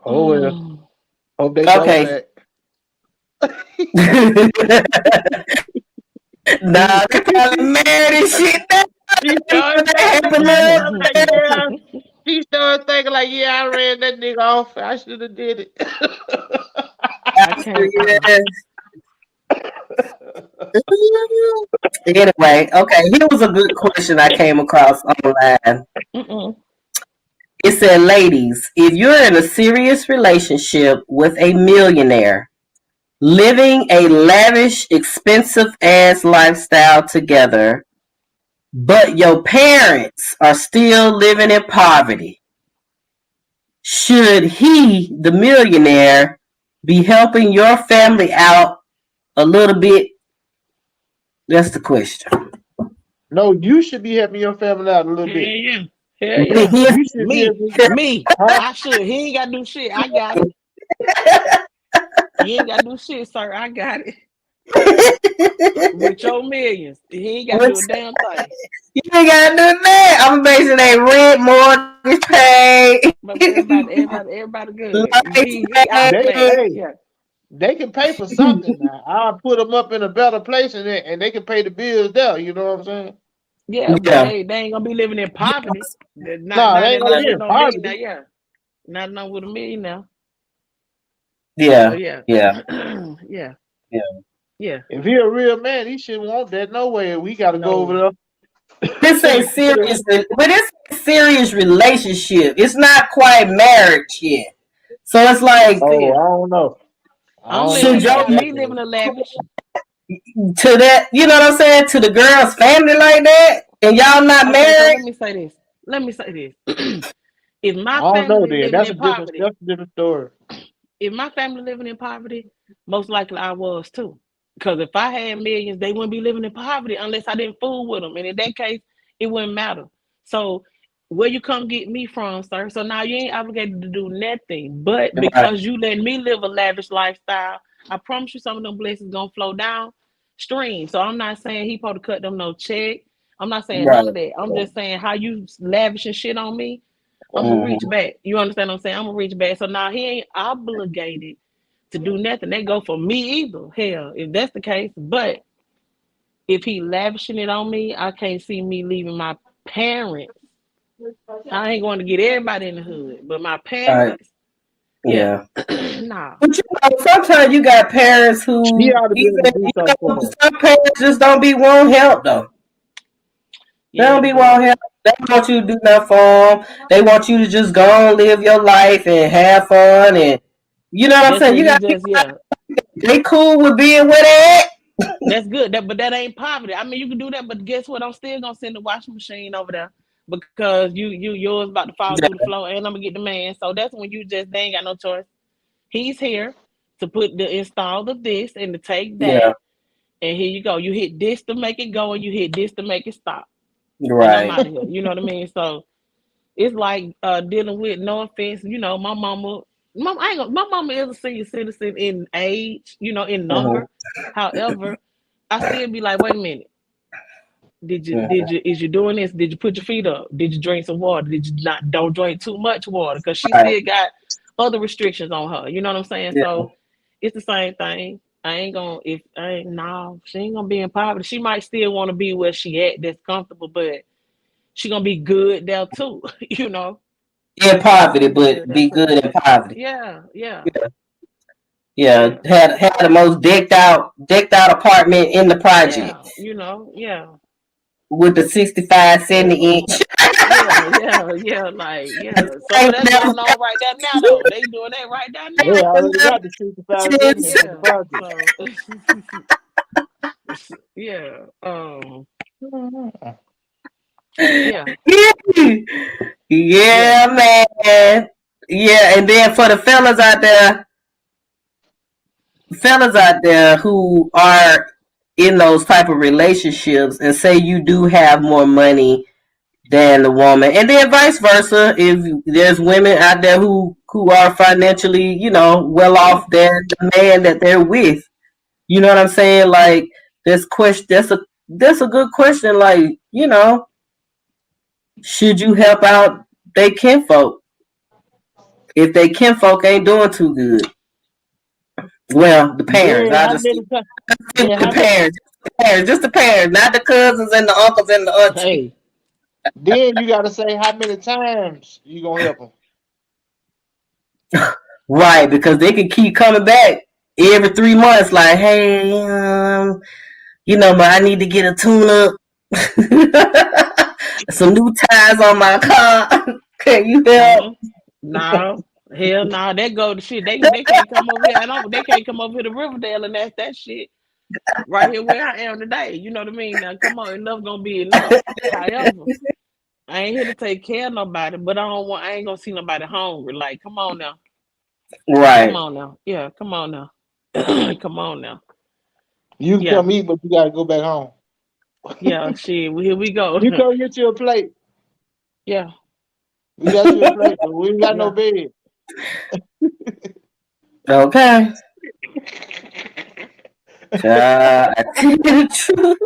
Oh well. Mm-mm. Hope they bounce Okay. back. Nah, they probably mad and shit now. She When started they thinking, happen she up. was like, yeah. She started thinking like, yeah, I ran that nigga off. I should have did it. I can't. Yeah. Anyway, okay, here was a good question I came across online. Mm-mm. It said, ladies, if you're in a serious relationship with a millionaire, living a lavish, expensive ass lifestyle together, but your parents are still living in poverty, should he, the millionaire, be helping your family out a little bit? That's the question. No, you should be helping your family out a little Hell bit. yeah. Hell yeah. You should be Me. helping. Me. Huh? I should. He ain't got to do shit. I got it. He ain't got to do shit, sir. I got it. With your millions. He ain't got to do a damn thing. You ain't gotta do that. I'm basing that rent, mortgage paid, But everybody good. lights He our They, man. paid. hey, Yeah. they can pay for something now. I'll put them up in a better place and they can pay the bills there. You know what I'm saying? Yeah, but Yeah, they ain't gonna be living in poverty. No, they Not ain't at gonna least be with in no millionaire, poverty. yeah. Not with a millionaire. So yeah, yeah. yeah, Yeah. yeah. Yeah. If he a real man, he shouldn't want that no way. We got to go over No. there. This to ain't the, serious, but it's a serious relationship. It's not quite marriage yet. So it's But like, oh, still. I don't know. I I'm don't know should living about y'all that me though. living a lavish. to that? You know what I'm saying? To the girl's family like that, and y'all not Okay, so married? let me say this. Let me say this. If I my don't know. family Then living that's in a different. poverty, That's a different story. if my family living in poverty, most likely I was too. Because if I had millions, they wouldn't be living in poverty unless I didn't fool with them. And in that case, it wouldn't matter. So where you come get me from, sir? So now you ain't obligated to do nothing. But Right, because you let me live a lavish lifestyle, I promise you some of them blessings gonna flow down stream. So I'm not saying he supposed to cut them no check. I'm not saying none right. of that. I'm just saying how you lavish and shit on me. I'm gonna reach Mm-hmm. back. You understand what I'm saying? I'm gonna reach back. So now he ain't obligated to do nothing. That go for me either. Hell, if that's the case. But if he lavishing it on me, I can't see me leaving my parents. I ain't going to get everybody in the hood, but my Right, parents, yeah, yeah. nah, But you know, sometimes you got parents She who ought to be able even to do something for some parents just don't be won't help though. They yeah, don't be but won't help. They want you to do nothing for them. They want you to just go and live your life and have fun and you know what I'm that's saying. when You you got just people yeah, they cool with being where they at. that's good. But that ain't poverty. I mean, you can do that, but guess what? I'm still gonna send the washing machine over there because yours about to fall through the Yeah, floor, and I'm gonna get the man. So that's when you just they ain't got no choice. He's here to put the install the this and to take yeah, that. And here you go. You hit this to make it go, and you hit this to make it stop. And I'm right. out of here. You know what I mean? So it's like dealing with no offense. My mama. My mama is a senior citizen in age, in Mm-hmm, number. However, I still be like, wait a minute. mm-hmm. Is you doing this? Did you put your feet up? Did you drink some water? Did you not? Don't drink too much water because she Right. still got other restrictions on her. You know what I'm saying? Yeah, So it's the same thing. I ain't gonna if I ain't no, she ain't gonna be in poverty. She might still want to be where she at that's comfortable, but she gonna be good there too. you know, in she poverty, gonna be but good there be too. good in poverty. Yeah, yeah, Yeah, yeah, had the most decked out apartment in the yeah. project Yeah. with the 65, 70 inch. Yeah. Like, yeah. Some of that going on right there now, though. They doing that right there They now. already got the 65 70 in the Yeah. project. So, yeah. Yeah. Yeah. Yeah, man. Yeah, and then for the fellas out there, fellas out there who are in those type of relationships, and say you do have more money than the woman, and then vice versa. If there's women out there who are financially, well off than the man that they're with, you know what I'm saying? Like this question, that's a good question. Like, should you help out they kinfolk if they kinfolk ain't doing too good? Well, the parents. Then I how just many times? stick Then with the how many? parents, just the parents, not the cousins and the uncles and the aunties. Hey, Then you got to say how many times you gonna help them. Right, because they can keep coming back every 3 months. Like, hey, but I need to get a tune up, some new tires on my car. Can you help? no, no, hell no. That go to shit. They can't come over here. I don't. They can't come over here to Riverdale and that's that shit right here where I am today. You know what I mean? Now, come on, enough gonna be enough. However, I ain't here to take care of nobody, but I don't want. I ain't gonna see nobody hungry. Like, come on now, come Right. on now. Yeah, come on now, come on now. You can Yeah, come eat, but you got to go back home. yeah. Shit, here we go. You come get you a plate. Yeah, We got you a plate, but we ain't got no yeah. bed. Okay. I tell you the truth.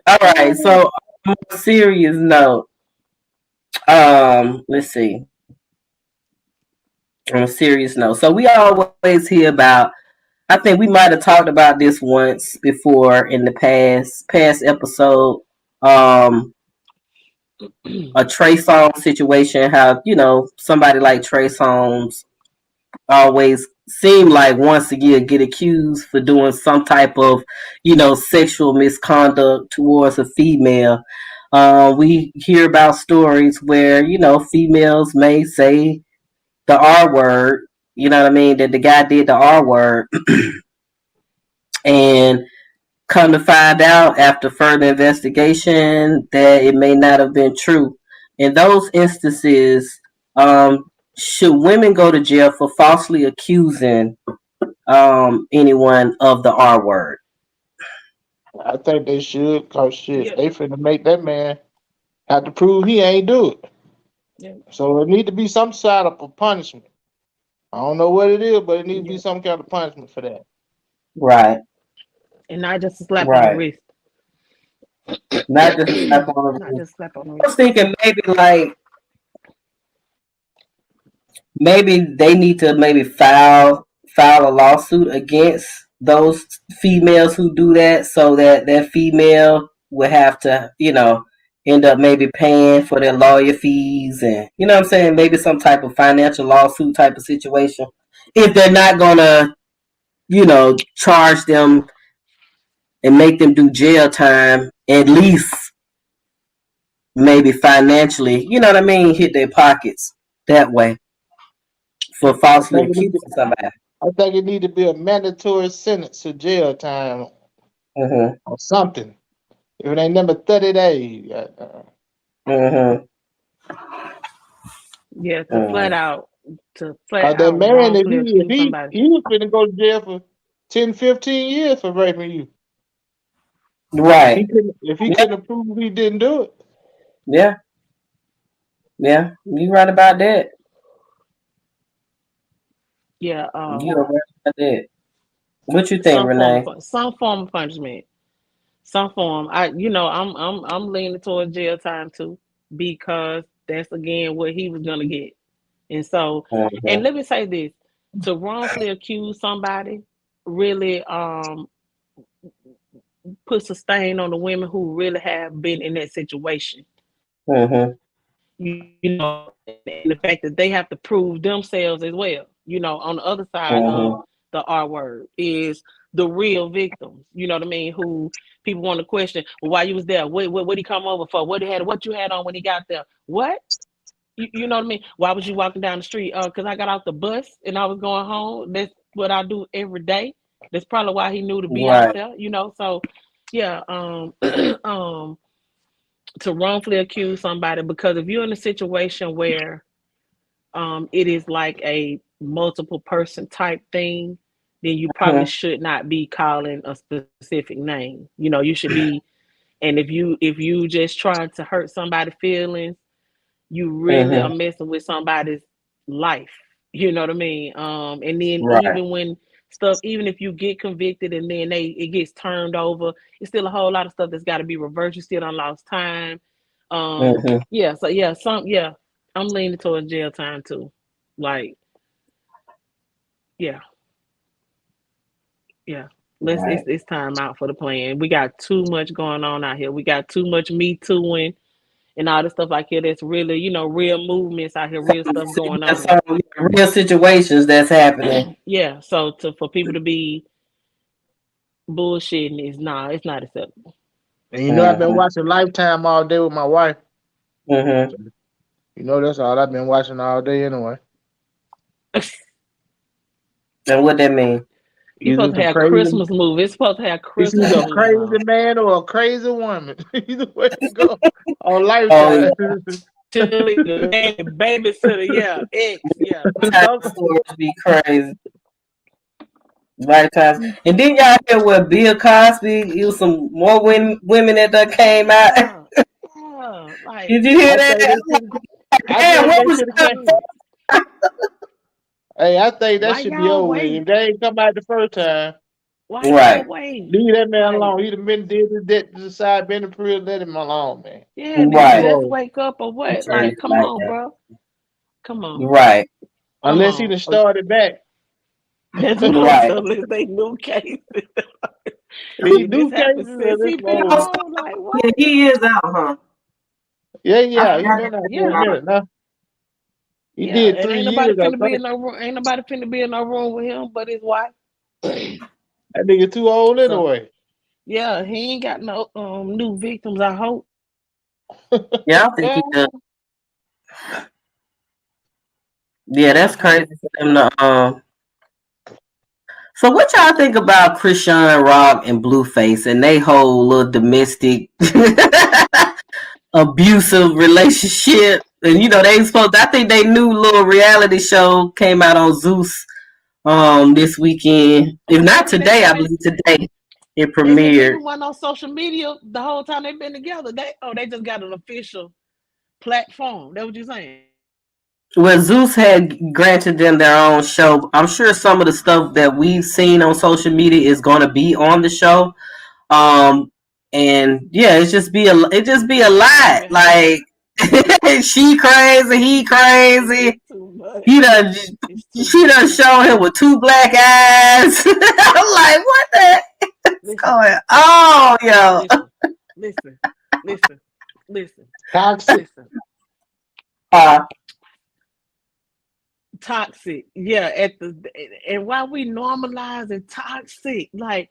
All right. So on a serious note, let's see. On a serious note, so we always hear about. I think we might have talked about this once before in the past episode. Um, a Trey Songz situation. How somebody like Trey Songz always seem like once a year get accused for doing some type of sexual misconduct towards a female. We hear about stories where females may say the R word. You know what I mean? That the guy did the R word, and come to find out after further investigation that it may not have been true. In those instances, should women go to jail for falsely accusing anyone of the R word? I think they should, cause shit, Yeah, they finna make that man have to prove he ain't do it. yeah, So it need to be some sort of a punishment. I don't know what it is, but it need to be yeah. some kind of punishment for that. Right, And not just a slap on the right. wrist. Not just a slap on Not the. just a slap on the I wrist. was thinking maybe they need to maybe file a lawsuit against those females who do that, so that that female would have to end up maybe paying for their lawyer fees, and what I'm saying, maybe some type of financial lawsuit type of situation, if they're not gonna charge them and make them do jail time, at least maybe financially, you know what I mean, hit their pockets that way for I falsely think it need to, accusing somebody. I think it need to be a mandatory sentence to jail time Mm-hmm. or something. If it ain't number 30 days, Mm-hmm. Yeah, Mm-hmm. to flat cause that out man, if wrongfully he if accuse he somebody. he was finna go to jail for 10, 15 years for raping you. Right. If he Yeah. couldn't prove he didn't do it. Yeah. Yeah. You right about that. Yeah, You are right about that. What you think, Renee? some form of punishment. Some form. I'm leaning towards jail time too, because that's again what he was gonna get. And so, and Mm-hmm. let me say this: to wrongfully accuse somebody really puts a stain on the women who really have been in that situation. Mm-hmm. And the fact that they have to prove themselves as well. On the other side of Mm-hmm. the R word is the real victims. You know what I mean? Who people want to question? Well, why you was there? What he come over for? What you had on when he got there? What? You know what I mean? Why was you walking down the street? Because I got off the bus and I was going home. That's what I do every day. That's probably why he knew to be out Right. there. So yeah, um, to wrongfully accuse somebody, because if you're in a situation where it is like a multiple person type thing, then you probably should not be calling a specific name. You know, you should be. And if you just trying to hurt somebody's feelings, you really are messing with somebody's life. You know what I mean? And then Right. even when stuff, even if you get convicted and then it gets turned over, it's still a whole lot of stuff that's got to be reversed. You still done lost time. Yeah. So yeah, I'm leaning towards jail time too. Like, yeah, yeah. Right. It's time out for the plan. We got too much going on out here. We got too much Me Tooing and all this stuff like here that's really, real movements out here, real stuff going on. Some real situations that's happening. Yeah, so for people to be bullshitting it's not acceptable. And I've been watching Lifetime all day with my wife. So, that's all I've been watching all day anyway. And what that mean? You're supposed to have Christmas movies. It's supposed to have Christmas It's either a movies crazy on. man or a crazy woman. Either way it go on Lifetime. Babysitter, yeah, X, yeah. Stores be crazy. Lifetime. And then y'all hear where Bill Cosby, you some more women that came out. Yeah, like, did you hear that? Damn, what was that? Hey, I think that should be over with. If they ain't come out the first time, why y'all wait? Leave that man alone. He'd have been did that to the side, been in prison, let him alone, man. Yeah, did you just wake up or what? Like, come on, bro. Come on. Right. Unless he'd have started back. That's right. Unless they new cases. New cases. He been on, like, what? Yeah, he is out, huh? Yeah. He's been out for a minute now. He did 3 years. Ain't nobody finna be in no room with him but his wife. That nigga too old anyway. Yeah, he ain't got no new victims, I hope. Yeah, I think he does. Yeah, that's crazy for them to So what y'all think about Krishan Rock and Blueface and they whole little domestic abusive relationship? And I think they new little reality show came out on Zeus this weekend. If not today, I believe today it premiered. They went on social media the whole time they've been together. They just got an official platform. That's what you're saying? Well, Zeus had granted them their own show. I'm sure some of the stuff that we've seen on social media is going to be on the show. And yeah, it just be a lot. Like she crazy, he crazy. She done shown him with 2 black eyes. I'm like, what the heck's going on, yo? Listen. Toxic. Toxic. Yeah, and why we normalizing toxic? Like,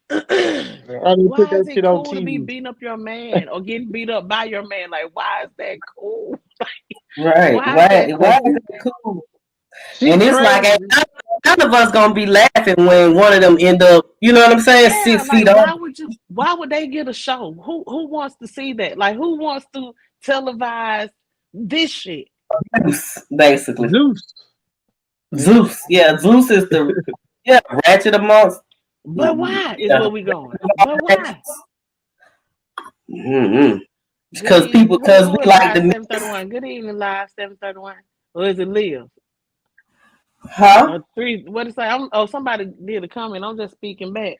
why is it cool to be beating up your man or getting beat up by your man? Like, why is that cool? Right. Why is that cool? And it's like none of us gonna be laughing when one of them end up, you know what I'm saying, 6 feet up. Why would they get a show? Who wants to see that? Like, who wants to televise this shit? Zeus, basically. Zeus. Yeah, Zeus is the ratchet amongst. But why is where we going? But why? Because we like the 731. Good evening, live 731. Or is it Liv? Huh? 3. What is that? Somebody did a comment. I'm just speaking back.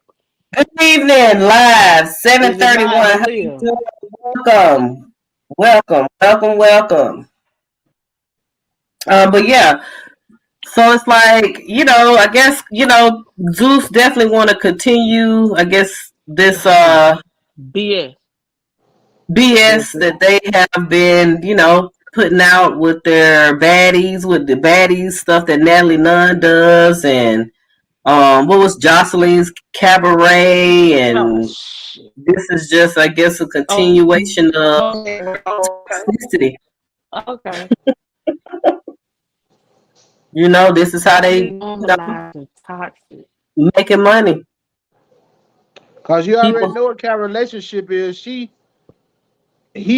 Good evening, live 731. Welcome. But yeah. So it's like, I guess, Zeus definitely want to continue, I guess, this BS that they have been, putting out with their baddies, with the baddies stuff that Natalie Nunn does, and what was Jocelyn's Cabaret, and this is just, I guess, a continuation of toxicity. Okay. This is how they making money. Cause you already know what kind of relationship is. He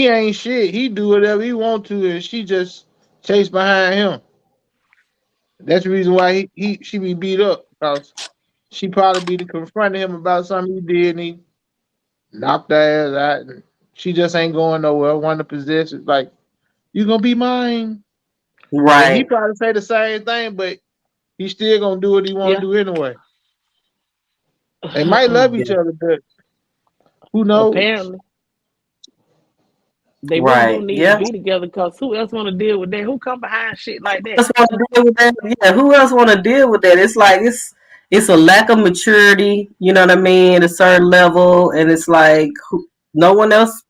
ain't shit. He do whatever he want to, and she just chase behind him. That's the reason why she be beat up. Cause she probably be to confronting him about something he did, and he knocked her ass out. And she just ain't going nowhere. Want to possess it, like you gonna be mine, and he Right. probably say the same thing, but he still gonna do what he want to Yeah. do anyway. They might love each other, but who knows? Apparently, they really do Right. need to Yeah. be together because who else want to deal with that? Who come behind shit like Who that? else want to deal with that? Yeah. Who else want to deal with that? It's like it's a lack of maturity. You know what I mean? At a certain level, and it's like no one else.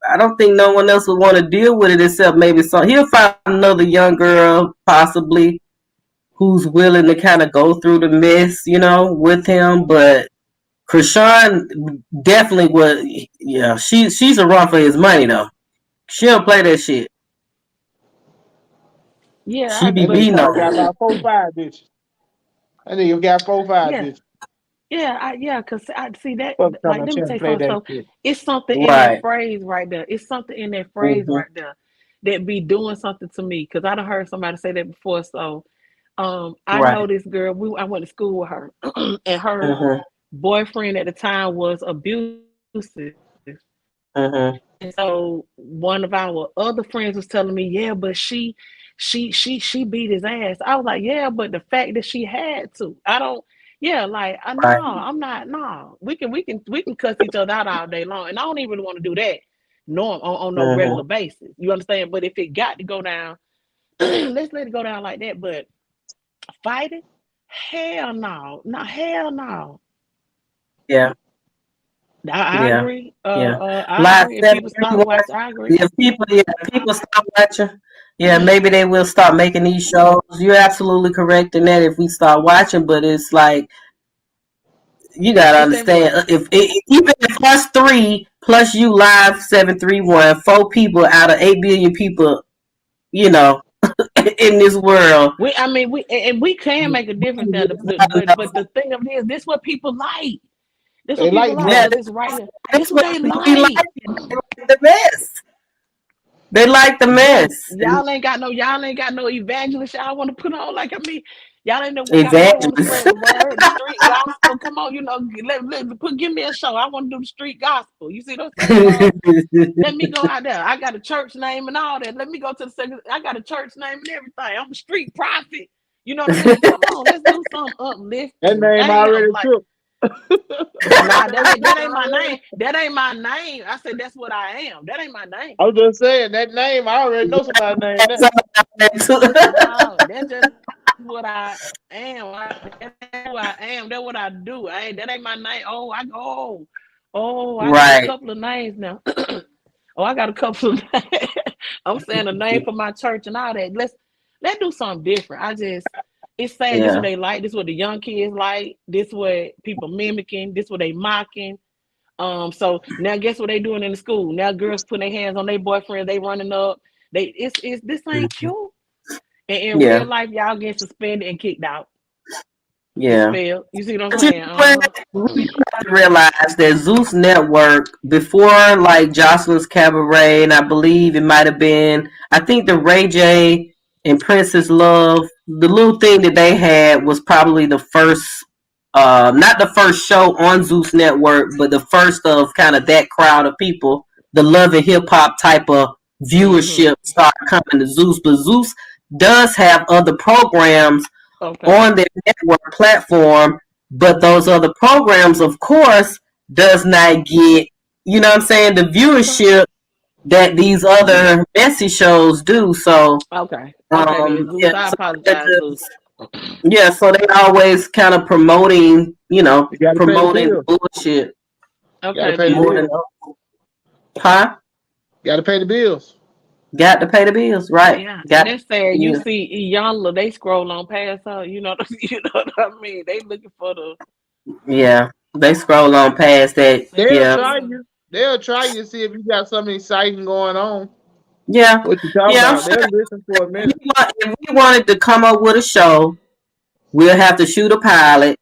I don't think no one else would want to deal with it except maybe some. He'll find another young girl possibly who's willing to kind of go through the mess, with him. But Krishan definitely would. Yeah, she's a run for his money though. She don't play that shit. Yeah, She be That nigga beating but probably on got him. about 4, 5 bitches. That nigga got 4, 5 yeah, bitches. yeah, cause I see that. Fuck Like, talking let me about tell you play something. that So shit. it's something in that Right. phrase right there. It's something in that phrase Hmm. right there that be doing something to me. Cause I done heard somebody say that before. So, I know Right. this girl. I went to school with her, and her Hmm. boyfriend at the time was abusive. Hmm. And so one of our other friends was telling me, yeah, but she beat his ass. I was like, yeah, but the fact that she had to, I don't. Yeah, like no, Right. I'm not. No, we can cuss each other out all day long, and I don't even really want to do that. No, on no Hmm. regular basis. You understand? But if it got to go down, let's let it go down like that. But fighting, hell no, no, hell no. Yeah. I Yeah. agree. Yeah. I Live agree. If seven people three stop one. watching, I agree. Yeah, people stop watching. Yeah, maybe they will start making these shows. You're absolutely correct in that if we start watching, but it's like you gotta It's that understand what? even if us three plus you live 731, 4 people out of 8 billion people, you know, in this world. I mean, we can make a difference now. But the thing of it is, this what people like. This They what people like like Yeah, drama. because it's right here. This that's what what they we like. like. They like the mess. They like the Yeah, mess. y'all ain't got no evangelist y'all want to put on. Like I mean, y'all want to Evangelist. spread the word, the street gospel. Come on, give me a show. I want to do the street gospel. You see what I'm saying? Let me go out there. I got a church name and all that. Let me go to the second. I got a church name and everything. I'm a street prophet. You know what I mean? Come on, let's do something That uplifting. name Damn, already like took. nah, that ain't my name. That ain't my name. I said that's what I am. That ain't my name. I was just saying that name. I already know somebody's name now. No, that's just what I am. That's who I am. That's what I do. That ain't my name. I got a Right. couple of names now. I got a couple of names. I'm saying a name for my church and all that. Let's do something different. It's sad. This is what Yeah. they like. This is what the young kids like. This is what people mimicking. This is what they mocking. So now guess what they doing in the school? Now girls putting their hands on their boyfriend. They running up. It's this ain't cute. And in real Yeah. life, y'all get suspended and kicked out, Yeah. expelled. You see what I'm But you saying? know what? We have to realize that Zeus Network, before like Jocelyn's Cabaret, and I believe it might have been, I think the Ray J and Princess Love, the little thing that they had was probably the first, not the first show on Zeus Network, but the first of kind of that crowd of people, the love and hip hop type of Mm-hmm. viewership start coming to Zeus. But Zeus does have other programs Okay. on their network platform, but those other programs, of course, does not get, you know what I'm saying, the Okay. viewership that these other messy shows do. So, Okay. Okay, then yeah, Zeus. I so apologize, Zeus. yeah, so they always kind of promoting, You got to pay the promoting bills. bullshit Got to Okay, pay the more then. than, bills. huh? Got to pay the bills. Got to pay the bills, right? Yeah, and Got that's sad. You yeah, see, Iyanla, they scroll on past her. You know, you know what I mean. They looking for the yeah. They scroll on past that. They'll Yeah, try sensitive. you. They'll try you to see if you got something exciting going on. yeah, What you talking yeah. I'm about? sure They'll listen for a minute. if we wanted to come up with a show, we'll have to shoot a pilot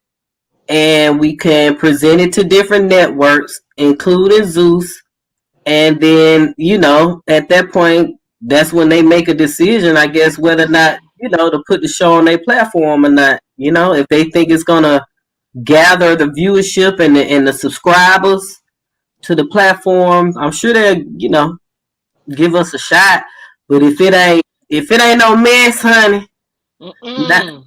and we can present it to different networks, including Zeus. And then, at that point, that's when they make a decision, I guess, whether or not, to put the show on their platform or not. If they think it's going to gather the viewership and the subscribers to the platform, I'm sure they'll, give us a shot. But if it ain't no mess, honey, not,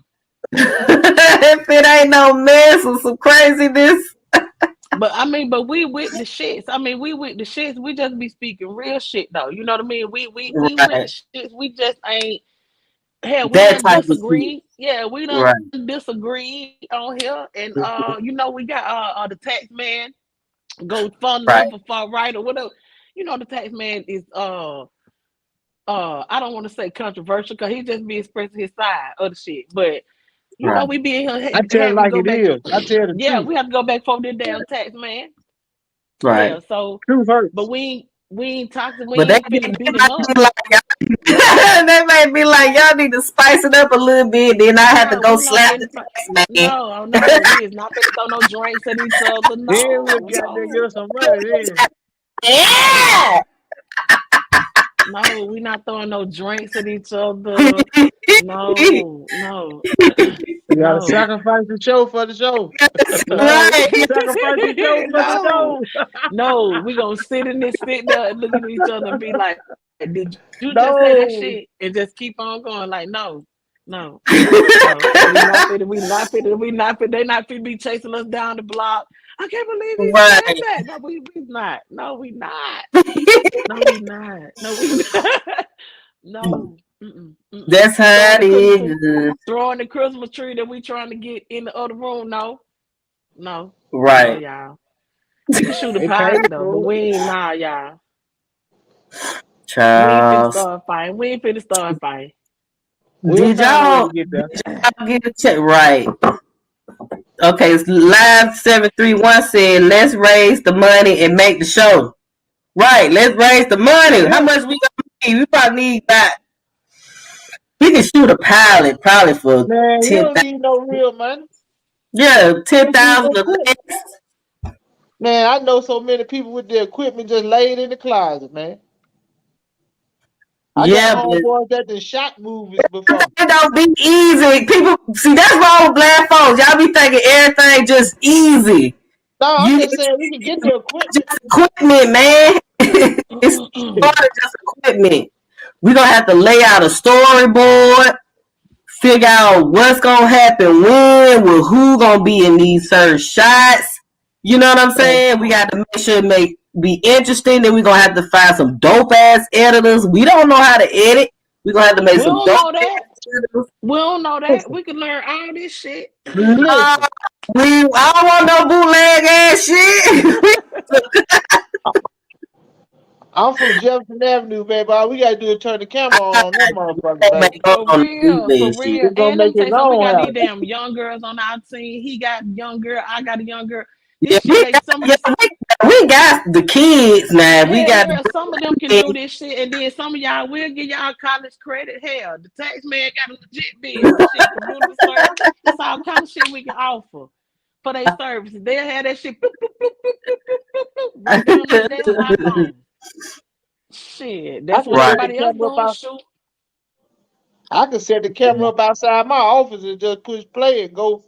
if it ain't no mess or some craziness. But we with the shits. We with the shits. We just be speaking real shit though. You know what I mean? We with the Right. shits. We just ain't. Hell, we That done type of shit. disagree. Yeah, we done Right. disagree on here, and we got the tax man go far Right. left or far right or whatever. The tax man is I don't want to say controversial because he just be expressing his side of the shit, but Right. we be in here I tell it having to like go it back. is. I tell the Yeah, truth. we have to go back for the damn tax man. Right. Yeah, so Truth but hurts. we ain't toxic. We But they ain't finna beat him up. might be like they might be like, y'all need to spice it up a little bit. Then I have to No, go we not slap finna. the tax man. No, we is not finna throw no drinks at each other. Then we'll No, get there, give no, us some money then. no, Yeah. no. We not throwing no drinks at each other. No, no, You gotta no. sacrifice the show for the show. No, Right. Sacrifice the show for the no, show. no. We gonna sit there and look at each other and be like, "Did you just say that shit?" No. And just keep on going. Like, no, no. We not finna. They not finna be chasing us down the block. I can't believe he said Right. that. No, we not. No, we not. No, we not. No, we not. No. That's how it is. Throwing the Christmas tree that we trying to get in the other room. No, no, no, Right. y'all. We can shoot a They pot paid though, but for it. we ain't y'all. We ain't finna Charles. start fighting. We ain't finna start fighting. We'll Did find a way y'all to get there. get a check? Right. Okay, it's live 731 said, let's raise the money and make the show. Right, let's raise the money. How Yeah. much we gonna need? We probably need that. We can shoot a pilot probably for Man, you don't 10,000. need no real money. Yeah, You need 10,000 no or equipment. less. Man, I know so many people with their equipment just laid in the closet, man. I got Yeah, but homeboys that done shot movies before. it don't be easy. People see that's wrong with black folks. Y'all be thinking everything just easy. No, I'm You just saying we can get the equipment. just equipment, man. It's more than just equipment. We're gonna have to lay out a storyboard, figure out what's gonna happen when, with who gonna be in these certain shots. You know what I'm saying? We got to make sure it may be interesting. Then we're gonna have to find some dope ass editors. We don't know how to edit. We're gonna have to make We some don't dope know that. ass editors. We don't know that. Listen, We can learn all this shit. Nah, listen. I don't want no bootleg ass shit. I'm from Jefferson Avenue, baby. All we gotta do is turn the camera on that motherfucker, baby. For real. It's gonna And let make me tell it you something. We long got these hours. damn young girls on our team. He got young girl. I got a young girl. Yeah, This shit, like some of this. we got the kids now. We Hell got yeah, some of them can the do this shit, and then some of y'all will give y'all college credit. Hell, the tax man got a legit business, shit, community service. It's all kind of shit we can offer for their services. They'll have that shit boop, boop, boop, boop, boop, boop, boop, boop, right there on their damn iPhone. Shit, I that's can what set the everybody else camera up gonna out. shoot. I can set the camera up outside my office and just push play and go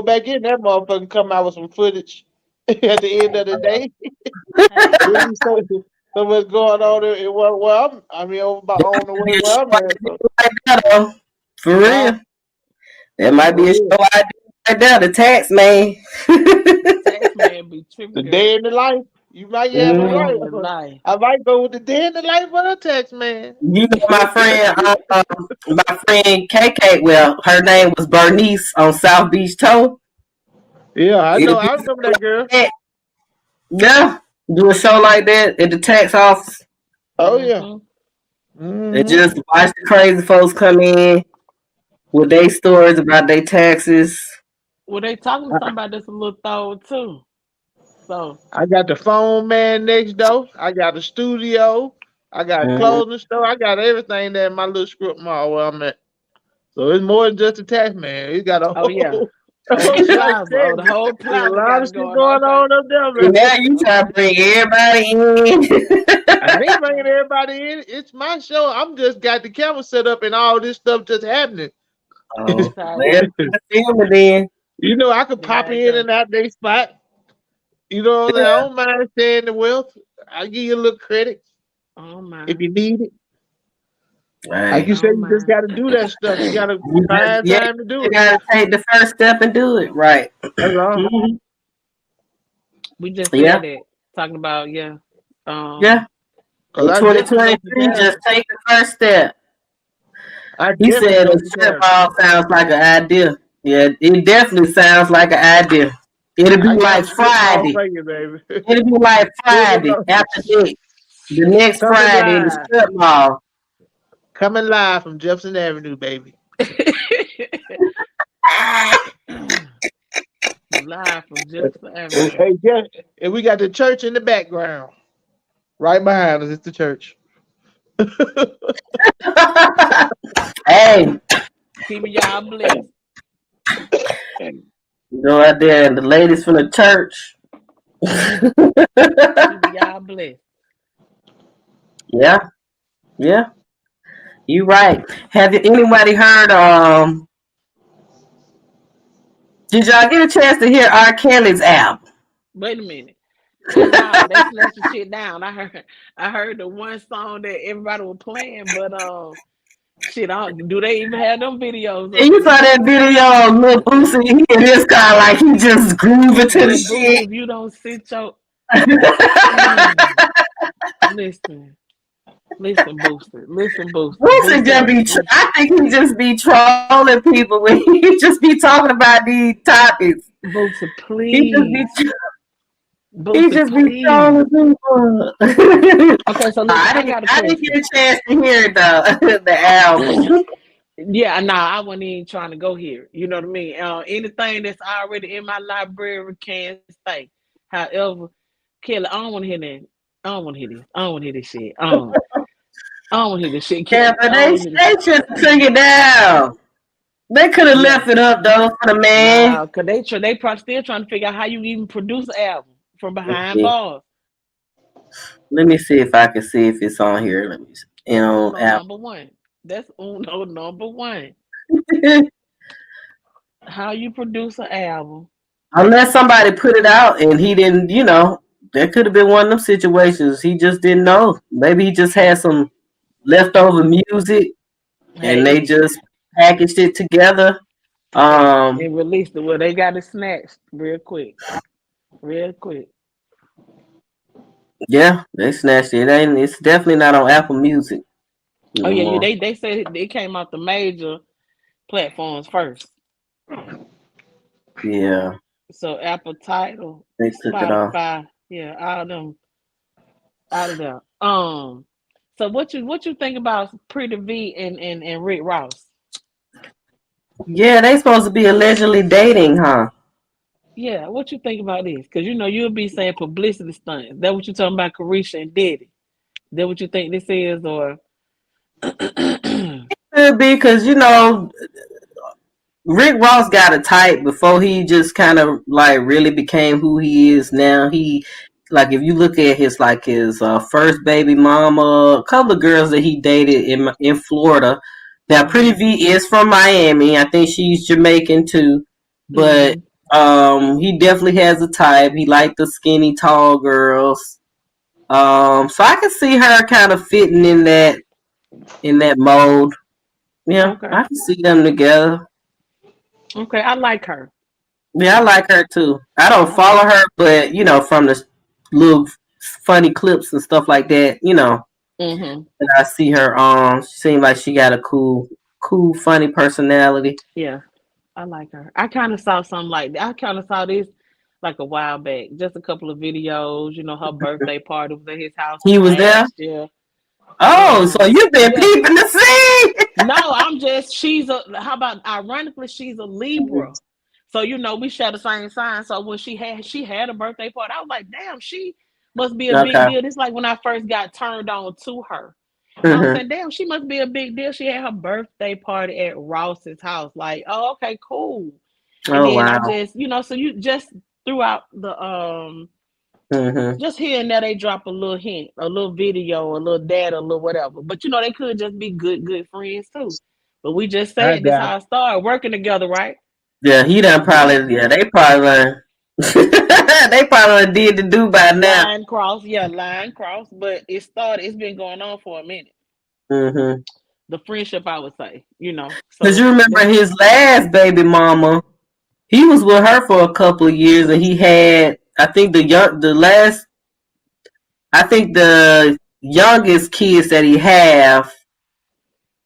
back in that motherfucker and come out with some footage at the end of the day. Hey, Then you so what's going on in where I'm over by on the way where I'm at. So, like that, though. For huh? real. That might For be a real. show idea right there, the tax man. the tax man be tripping, The girl. day in the life. You might The have it day Mm. right. in the life. I might go with the day in the life of the text, man. You know my friend KK, well, her name was Bernice on South Beach Toe. Yeah, I It'll know. be I remember that girl. that. Yeah. Do a show like that at the tax office Oh yeah. Mm-hmm. and Mm-hmm. just watch the crazy folks come in with their stories about their taxes. Well, they talking to somebody that's a little thorough too. So, I got the phone man next door. I got a studio. I got a Mm. clothing store. I got everything there in my little strip mall where I'm at. So it's more than just a tax man. It got a oh yeah. whole. Oh, the I'm trying to plaza. tell Oh, the you, whole there's a plaza lot got of it shit going. going Okay. on up there, And man. now you try to Okay. bring everybody in. I ain't bringing Okay. everybody in. It's my show. I'm just got the camera set up and all this stuff just happening. Oh, That's how it well, be. film it then. You know, I could pop There you in go. and out their spot. You know, what I'm saying? I don't mind sharing the wealth. I'll give you a little credit Oh if my. you need it. Like Hey, you said, Oh you just my. got to do that stuff. You got to you just find time to do you it. gotta take the first step and do it right. That's all. Mhm. We just Yeah, said that. Talking about, yeah. yeah. Um, Cause In I definitely know some 2023, guys. just take the first step. I He definitely said know a some strip guys. mall sounds like an idea. Yeah, it definitely sounds like an idea. It'll be I got like a strip mall Friday. for you, baby. It'll be like Soon as Friday I'm after this. The next coming Friday in the live, strip mall. coming live from Jefferson Avenue, baby. live from Jefferson And, Avenue. hey, and we got the church in the background, right behind us. It's the church. Hey, Keeping y'all blessed. go out there and the ladies from the church. Keeping y'all blessed. Yeah, yeah, you right. Have you anybody heard? Did y'all get a chance to hear R. Kelly's album? Wait a minute. No, they snatched the shit down. I heard the one song that everybody was playing, but shit, do they even have them videos And up you saw anymore? that video of Lil Boosie, he in his car like he just grooving to the Little Boots, shit. if you don't sit your Boosie mm, listen, listen, Booster, just Booster, be, I think he just be trolling people when he just be talking about these topics. Booster, He just be, please, he Booster, just be please. trolling people. Okay, so listen, I got a I didn't question. get a chance to hear it though, the album. Yeah, nah, I wasn't even trying to go here. You know what I mean? Anything that's already in my library can stay. However, Kelly, I don't want to hear that. I don't want to hear this. I don't want to hear this shit. I don't want to hear this shit, Yeah, Kelly. I but don't want to hear this they shit. should have took it down. They could have Yeah, left it up though for the man. nah, cause they probably still trying to figure out how you even produce an album from Let's behind see. bars. Let me see if I can see if it's on here. Let me see. Uno App. number one. That's Uno number one. How you produce an album? Unless somebody put it out and he didn't, that could have been one of them situations. He just didn't know. Maybe he just had some leftover music and they Hey, just packaged it together. Um, and released it. Well, they got it snatched real quick, real quick. yeah, they snatched it. It's definitely not on Apple Music Oh no yeah, yeah. more. They said it came out the major platforms first. Yeah, So Apple Title, they took it off. Spotify, yeah, all them out of there. So what you think about Pretty V and Rick Ross? Yeah, they supposed to be allegedly dating, huh? Yeah, what you think about this? Because you'll be saying publicity stunts. That what you talking about, Carisha and Diddy? That what you think this is, or Could be because Rick Ross got a type before he just kind of like really became who he is now. He like if you look at his first baby mama, a couple of girls that he dated in Florida. Now, Pretty mm-hmm, V is from Miami. I think she's Jamaican too, but mm-hmm. he definitely has a type. He liked the skinny, tall girls. So I can see her kind of fitting in that mold. Yeah, Okay, I can see them together. okay, I like her. Yeah, I like her too. I don't I like follow her. her, but from the little funny clips and stuff like that, Mm-hmm. and I see her she seems like she got a cool, funny personality. Yeah, I like her. I kind of saw something like that. I kind of saw this like a while back, just a couple of videos. Her birthday party was at his house He was there. last year. Oh, so you've been Yeah. peeping the scene. No, I'm just how about ironically she's a Libra. So we share the same sign. So when she had a birthday party, I was like, damn, she must be a big Okay. deal. It's like when I first got turned on to her. I was Hmm. saying, damn, she must be a big deal. She had her birthday party at Ross's house. Like, oh, okay, cool. And Oh then I wow. just, so you just throughout the Hmm. just here and there they drop a little hint, a little video, a little data, a little whatever. But they could just be good friends too. But we just I said this doubt how it started working together, right? Yeah, he done probably. Yeah, they probably done. They probably done did the do by now. Line cross, yeah, line cross. But it started. It's been going on for a minute. Mm-hmm. The friendship, I would say, Cause you So remember that's his last baby mama. He was with her for a couple of years, and he had. I think the youngest kids that he have,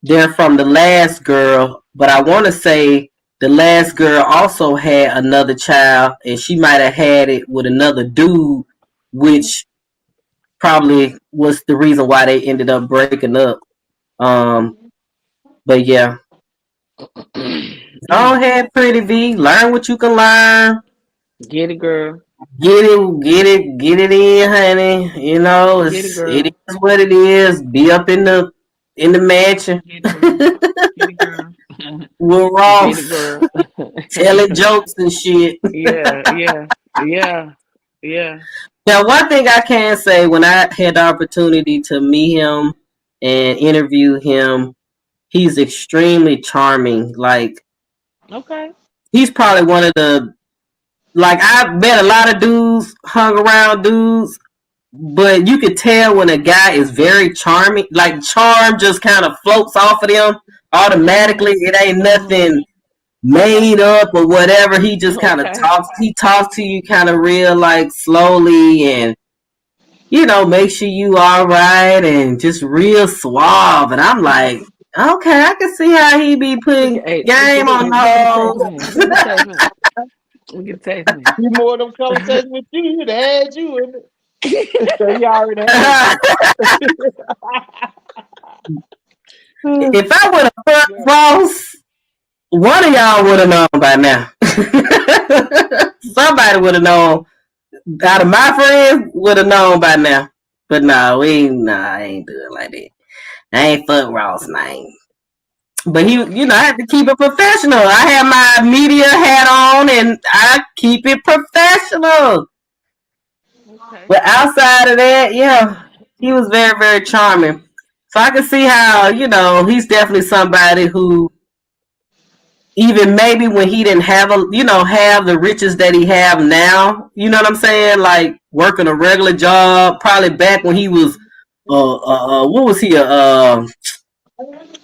they're from the last girl. But I want to say the last girl also had another child, and she might have had it with another dude, which probably was the reason why they ended up breaking up. Um, but yeah, go ahead, Pretty V. Learn what you can learn. get it, girl. Get it in, honey. You know, Get it, it girl. is what it is. Be up in the mansion Get it, girl. Get it, girl. with Get it, Ross, girl. telling jokes and shit. Yeah, yeah, yeah, yeah. Now, one thing I can say when I had the opportunity to meet him and interview him, he's extremely charming. Like, Okay. he's probably one of the, like, I've met a lot of dudes, hung around dudes, but you could tell when a guy is very charming, like, charm just kind of floats off of them automatically. It ain't nothing made up or whatever. He just kind of Okay. talks to you kind of real, like, slowly, and make sure you all right, and just real suave. And I'm like, okay, I can see how he be putting Hey, game on let me get a taste, the man. Let me get a taste, man. Let me get a taste, man. Few more of them conversations with you, to had you in it. So he already had hoes. you. If I would have fucked Yeah. Ross, one of y'all would have known by now. Somebody would have known. Out of my friends, would have known by now. But no, I ain't doing like that. I ain't fuck Ross name. But I had to keep it professional. I had my media hat on and I keep it professional. Okay. But outside of that, yeah, he was very, very charming. So I can see how, he's definitely somebody who, even maybe when he didn't have have the riches that he have now, you know what I'm saying? Like working a regular job, probably back when he was, what was he,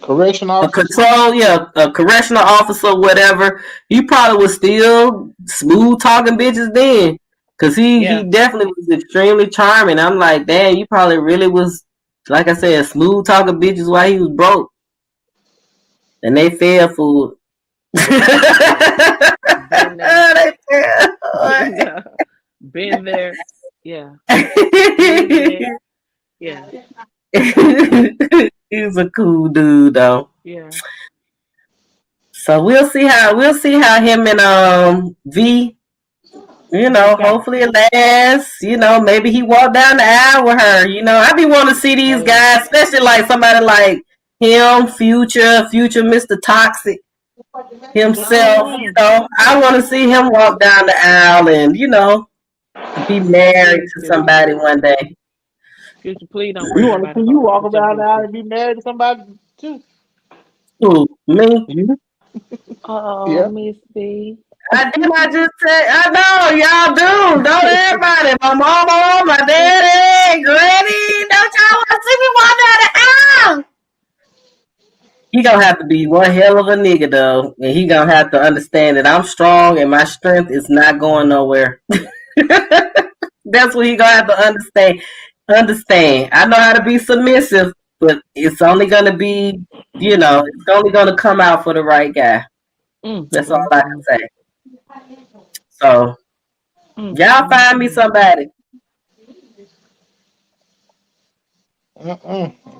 Correction a officer. control, yeah, a correctional officer, whatever. He probably was still smooth talking bitches then, cause he Yeah. definitely was extremely charming. I'm like, damn, you probably really was, like I said, smooth talking bitches while he was broke, and they fell for it. Been there. They fell for Yeah. Been there. Yeah. Been it. there. Yeah. He's a cool dude though. Yeah. So we'll see how him and V, Work out. hopefully it lasts. Maybe he walked down the aisle with her. I be wanting to see these Hey. guys, especially like somebody like him, Future Mr. Toxic himself. Uh-huh. I want to see him walk down the aisle and be married Please, to Future. somebody one day. Future, please don't We bring want to nobody see you home walk with your around now bullshit. and be married to somebody too. Who, me? You? Oh, Yeah. Ms.B. I just say, I know y'all do. Don't everybody. My mama, my daddy, granny. Don't y'all want to see me walk down the aisle? He gonna have to be one hell of a nigga though, and he gonna have to understand that I'm strong and my strength is not going nowhere. That's what he gonna have to understand. Understand. I know how to be submissive, but it's only gonna be, it's only gonna come out for the right guy. Mm, That's all mm, I can mm, say. So y'all find me mm. somebody.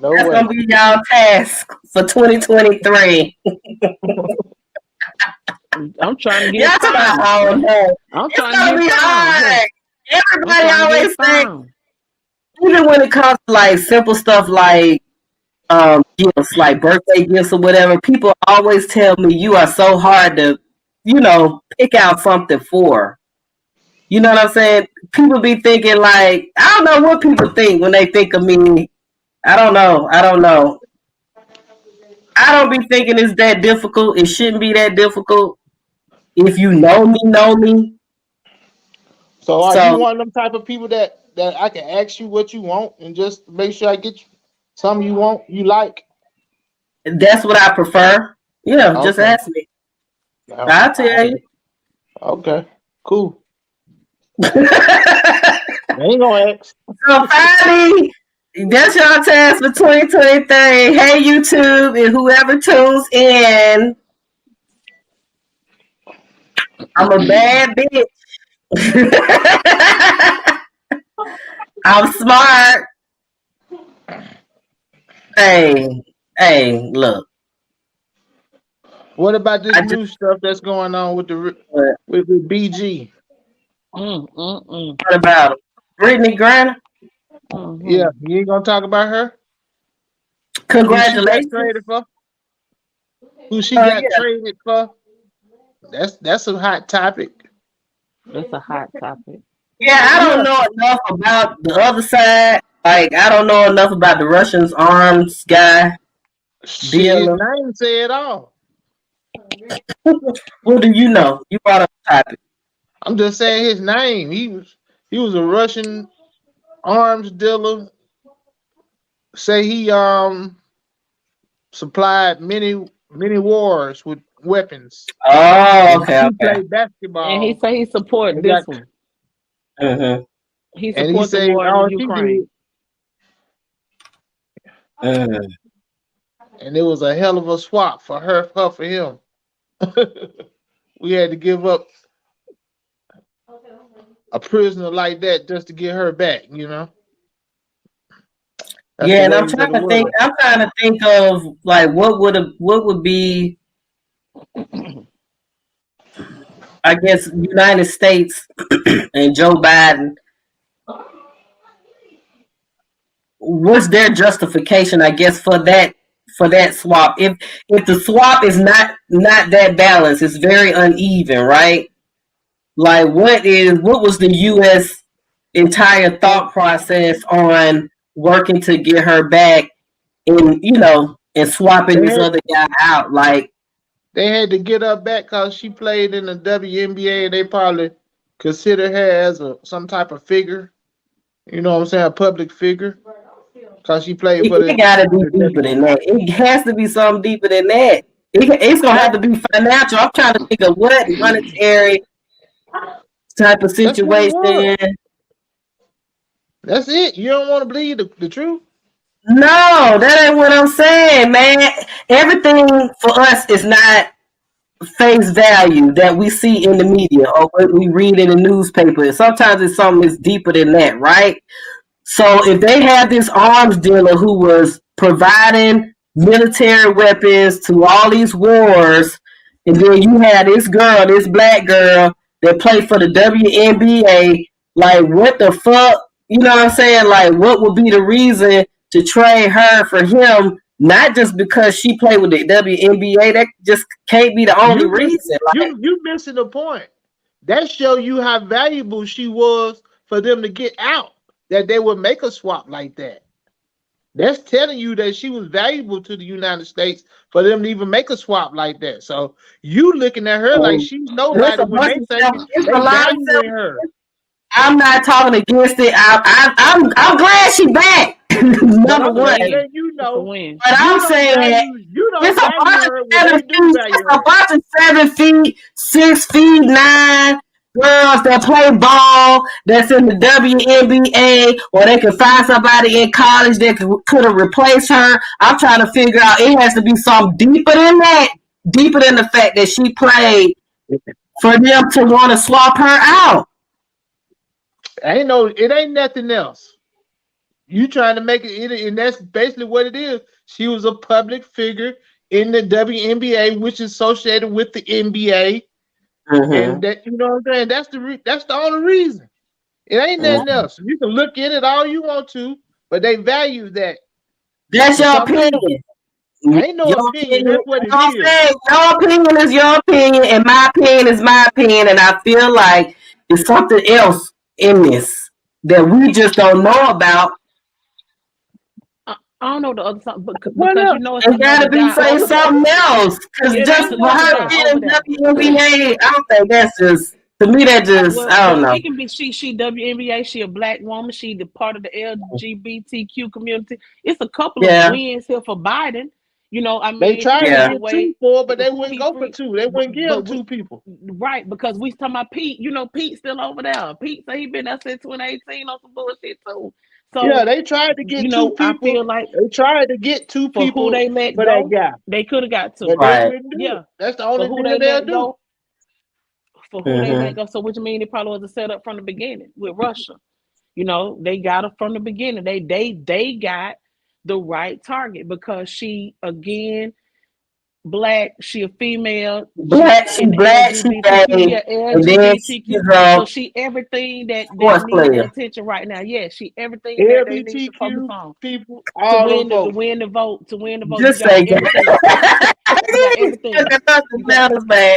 No That's way. gonna be y'all task for 2023. I'm trying to Y'all get talking about, found. oh no, I'm it's trying to gonna get be found. Hey, hard. I'm Everybody trying to get always say, found. even when it comes to like simple stuff like gifts, like birthday gifts or whatever, people always tell me you are so hard to, pick out something for. You know what I'm saying? People be thinking like, I don't know what people think when they think of me. I don't know. I don't know. I don't be thinking it's that difficult. It shouldn't be that difficult. if you know me. So are you So one of them type of people that I can ask you what you want and just make sure I get you something you want, you like? that's what I prefer. Yeah, just Okay. ask me. All I'll tell right. you. Okay. Cool. So I ain't gonna ask. finally, that's your task for 2023. Hey YouTube and whoever tunes in, I'm a bad bitch. I'm smart. Hey, hey, look. What about this I just new stuff that's going on with what with BG? about him? Brittany Griner. Yeah, you ain't gonna talk about her? Who she got Congratulations. traded for? Who she got Yeah. traded for? That's a hot topic. That's a hot topic. Yeah, I Yeah, don't know enough about the other side. Like, I don't know enough about the Russians arms guy shit, his dealer. name say it all. What do you know? You brought up the topic. I'm just saying his name. He was a Russian arms dealer. Say he supplied many wars with weapons. Oh, And okay, he okay. played And he basketball say he support and got this one. Mm-hmm. He and he support the said war in all she did, Ukraine. Mm-hmm. and it was a hell of a swap for her for him. We had to give up a prisoner like that just to get her back, you know. That's the Yeah, and ways of the world. I'm trying to think of like what would be, I guess, United States and Joe Biden, what's their justification, I guess, for that swap? If the swap is not that balanced, it's very uneven, right? Like what was the US entire They thought process on working to get her back and and swapping they this had other guy out? Like, they had to get her back because she played in the WNBA, and they probably consider her as some type of figure. You know what I'm saying? A public figure because she played for it gotta be the deeper W. than that. It has to be something deeper than that. It's gonna have That to be financial. I'm trying to think of what monetary type of that's what it was. situation. That's it. You don't want to believe the truth. No, that ain't what I'm saying, man. Everything for us is not face value that we see in the media or what we read in the newspaper. Sometimes it's something that's deeper than that, right? So if they had this arms dealer who was providing military weapons to all these wars, and then you had this girl, this black girl that played for the WNBA, like what the fuck? You know what I'm saying? Like what would be the reason to trade her for him? Not just because she played with the WNBA. That just can't be the only You miss reason. Like, you missing the point. That show you how valuable she was for them to get out. That they would make a swap like that. That's telling you that she was valuable to the United States for them to even make a swap like that. So you looking at her like she's there's nobody a when bunch they of stuff. thinking It's a they lot of stuff. valuing her. I'm not talking against it. I'm glad she back. But Number I'm one, just Win. letting you It's a know win. but I'm saying you don't it's a value bunch of her when they 7 feet. do value It's a her. bunch of 7 feet, 6 feet 9 girls that play ball. That's in the WNBA, or they can find somebody in college that could have replaced her. I'm trying to figure out. It has to be something deeper than that. Deeper than the fact that she played for them to want to swap her out. It ain't nothing else. You trying to make it, and that's basically what it is. She was a public figure in the WNBA, which is associated with the NBA, and Mm-hmm. that you know what I'm saying. That's the only reason. It ain't nothing Mm-hmm. else. You can look at it all you want to, but they value that That's for your some reason. opinion. Ain't no Your opinion. opinion, That's what you it know what I'm is. saying? Your opinion is your opinion, and my opinion is my opinion. And I feel like there's something else in this that we just don't know about. I don't know the other song, but What because else? you know it's It another gotta be guy say over there. something else. Cause Yeah, just there's for another her guy over being there. WNBA, I don't think that's just to me that just I don't Well, know. it can be she WNBA. She a black woman. She the part of the LGBTQ community. It's a couple of Yeah, wins here for Biden. You know, I They mean, tried to yeah. the get way two for it, but they who wouldn't he go for free, two. They wouldn't give him but two we people. right because we talking about Pete. You know, Pete's still over there. Pete said he been there since 2018 on some bullshit too. Yeah, So they tried to you get two know, I people. feel like They tried to get two for who people they let for that go, guy, they could have got but two. they Right. wouldn't do it. Yeah, That's the for only who deal they they'll let do. go, for who they let Mm-hmm. go. So which means it probably was a setup from the beginning with Russia. You know, they got her from the beginning. They got the right target because she again black, she a female, she in the Black, she LGBTQ, gay, yeah, and then she's LGBTQ. a So she everything that sports need the player. attention right now. Yeah, she everything that they need to focus LBTQ on people, all them to folks. win the vote, to win the vote. You Just got say gay. everything. You got everything. Nothing You got matters, man.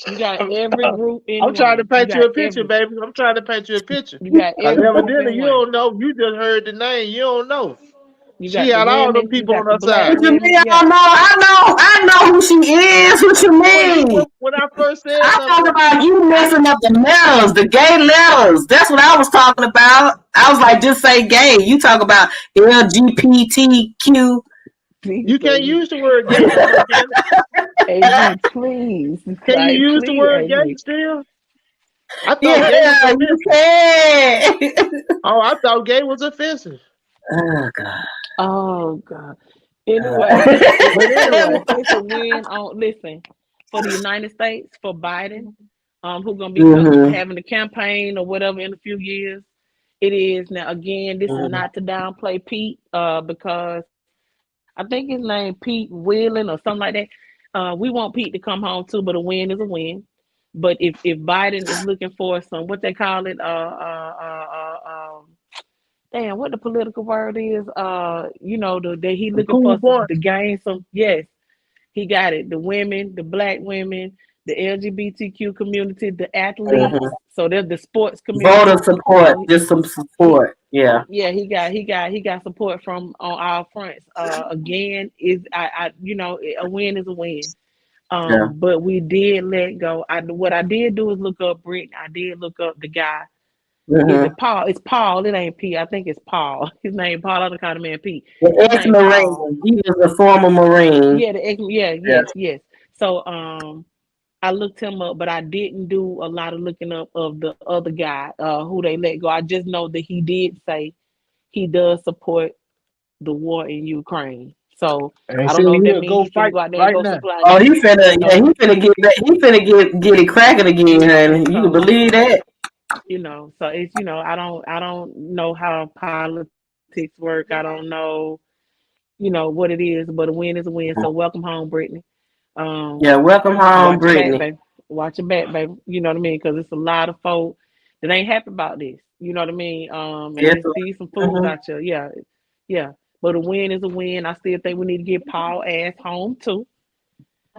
you got every group in I'm trying to one. You paint you got a picture, baby. I'm trying to paint you a picture. Cause every group evidently in you one. don't know. You just heard the name. You don't know. You She got the had all them women, you people on got the her black side. What you women, mean? I yeah. don't know. I know who she is. What you mean? When I first said I something, talk about you messing up the letters, the gay letters. That's what I was talking about. I was like, just say gay. You talk about LGBTQ. Please, you can't AB. use the word gay no more, can it? AB, please. Can you Like, use the please, word gay AB. still? I thought gay was Yeah, you offensive. can. Oh, I thought gay was offensive. Oh God. Oh God. Anyway, But anyway, it's a win on listen for the United States for Biden, who's gonna be Mm-hmm. having the campaign or whatever in a few years. It is now again. This is not to downplay Pete, because I think his name Pete Wheeling or something like that. We want Pete to come home too, but a win is a win. But if Biden is looking for some what they call it, damn, what the political word is, you know, the he the looking cool for some point. to gain some. Yes, he got it. The women, the black women, the LGBTQ community, the athletes. Mm-hmm. So they're the sports Voter community. support, So just some he support. Yeah. yeah he got support from on all fronts. Again, is I you know a win is a win. Yeah. But we did let go. What I did do is look up Brick. I did look up the guy. Is Mm-hmm. it Paul? It's Paul. It ain't Pete. I think it's Paul. His name Paul. I don't call the man Pete. The His name Paul. ex-marine. He was a former marine. Yeah, yeah, Yeah. yes. So I looked him up, but I didn't do a lot of looking up of the other guy, who they let go. I just know that he did say he does support the war in Ukraine. So And I see, don't know if that he'll means go he finna fight go out there and right go now. supply. Oh, he finna, yeah, he So finna get that. He finna get it cracking again, honey. You can so believe that. you know, so it's I don't know how politics work. I don't know what it is, but a win is a win. So welcome home, Brittany. Um, Yeah, welcome home, watch your back, Brittany. baby. Watch your back, baby. You know what I mean? Because it's a lot of folk that ain't happy about this. You know what I mean? And Yes. it's these some fools Mm-hmm. out here. Yeah, yeah. But a win is a win. I still think we need to get Paul ass home too.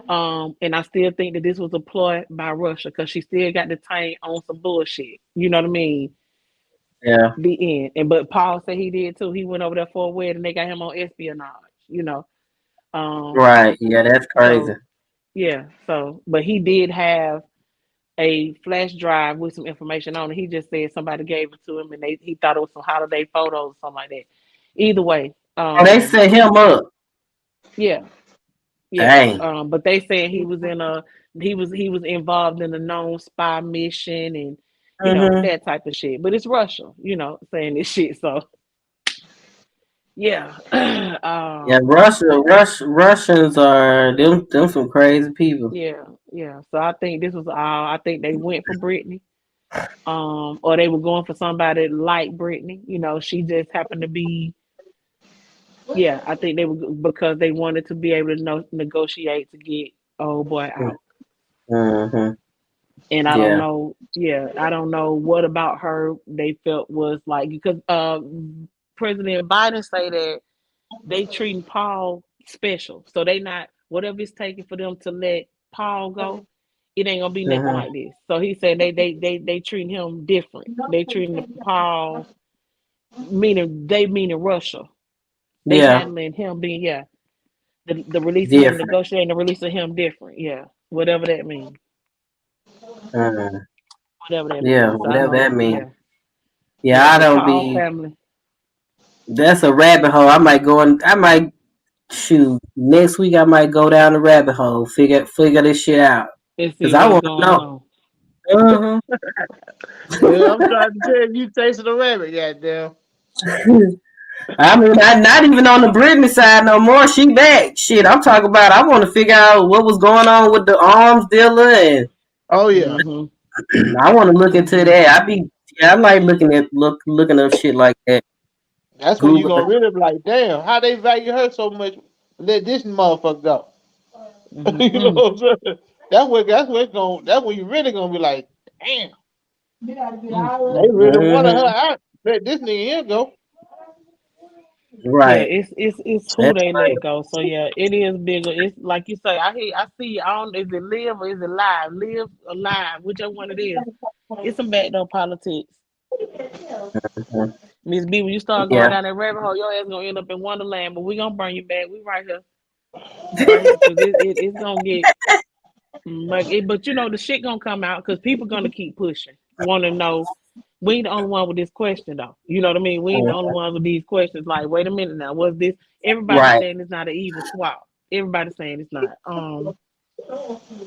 And I still think that this was a ploy by Russia because she still got the tank on some bullshit. You know what I mean? Yeah. The end. And but Paul said he did too. He went over there for a wedding. They got him on espionage. You know. Um. Right. Yeah, that's crazy. So yeah. So but he did have a flash drive with some information on it. He just said somebody gave it to him and he thought it was some holiday photos or something like that. Either way, Oh, they set him up. yeah, yeah. Dang. But they said he was involved in a known spy mission and Mm-hmm. that type of shit. But it's Russia, saying this shit. So yeah, Yeah, Russians are them some crazy people. yeah, yeah. So I think this was all. I think they went for Brittany. Or they were going for somebody like Brittany. She just happened to be. Yeah, I think they were because they wanted to be able to negotiate to get old boy out. Mm-hmm. And I don't Yeah. know. Yeah, I don't know what about her they felt was like because President Biden say that they treating Paul special, so they not whatever it's taking for them to let Paul go. It ain't gonna be nothing Mm-hmm. like this. So he said they treating him different. They treating Paul meaning Russia. They Yeah. handling him being the release of him, Different. negotiating the release of him different. Yeah, whatever that means. Mm. Whatever that Yeah, means. I whatever that know. means. Yeah, Yeah, yeah. I But don't Paul be. family. That's a rabbit hole. I might shoot next week. I might go down the rabbit hole. Figure this shit out. And see Cause I what's want to going know. on. Uh-huh. Yeah, I'm trying to tell you, tasting the rabbit, goddamn. I mean, not even on the Brittany side no more. She back. Shit, I'm talking about. I want to figure out what was going on with the arms dealer, and Oh yeah, Mhm. I want to look into Mhm. that. I like looking up shit like that. that's when you Google. gonna really be like, damn, how they value her so much? Let this motherfucker go. You know Mhm. what I'm saying? That's when you really gonna be like, damn, they really wanted her Mm-hmm. out. Let this nigga here go. Yeah, Right. it's who That's they right. let go. So yeah, it is bigger. It's like you say. I see. I don't. Is it live or is it live? Live or live, whichever one it is. It's some backdoor politics. Mhm. Ms.B, when you start going Yeah. down that rabbit hole, your ass gonna end up in Wonderland. But we gonna bring you back. We right here, cause it's gonna get like it. But you know the shit gonna come out because people gonna keep pushing. Want to know. We ain't the only one with this question though. You know what I mean? We ain't the only ones with these questions. Like, wait a minute now, what's this? Everybody's Right. saying it's not an even swap. Everybody's saying it's not.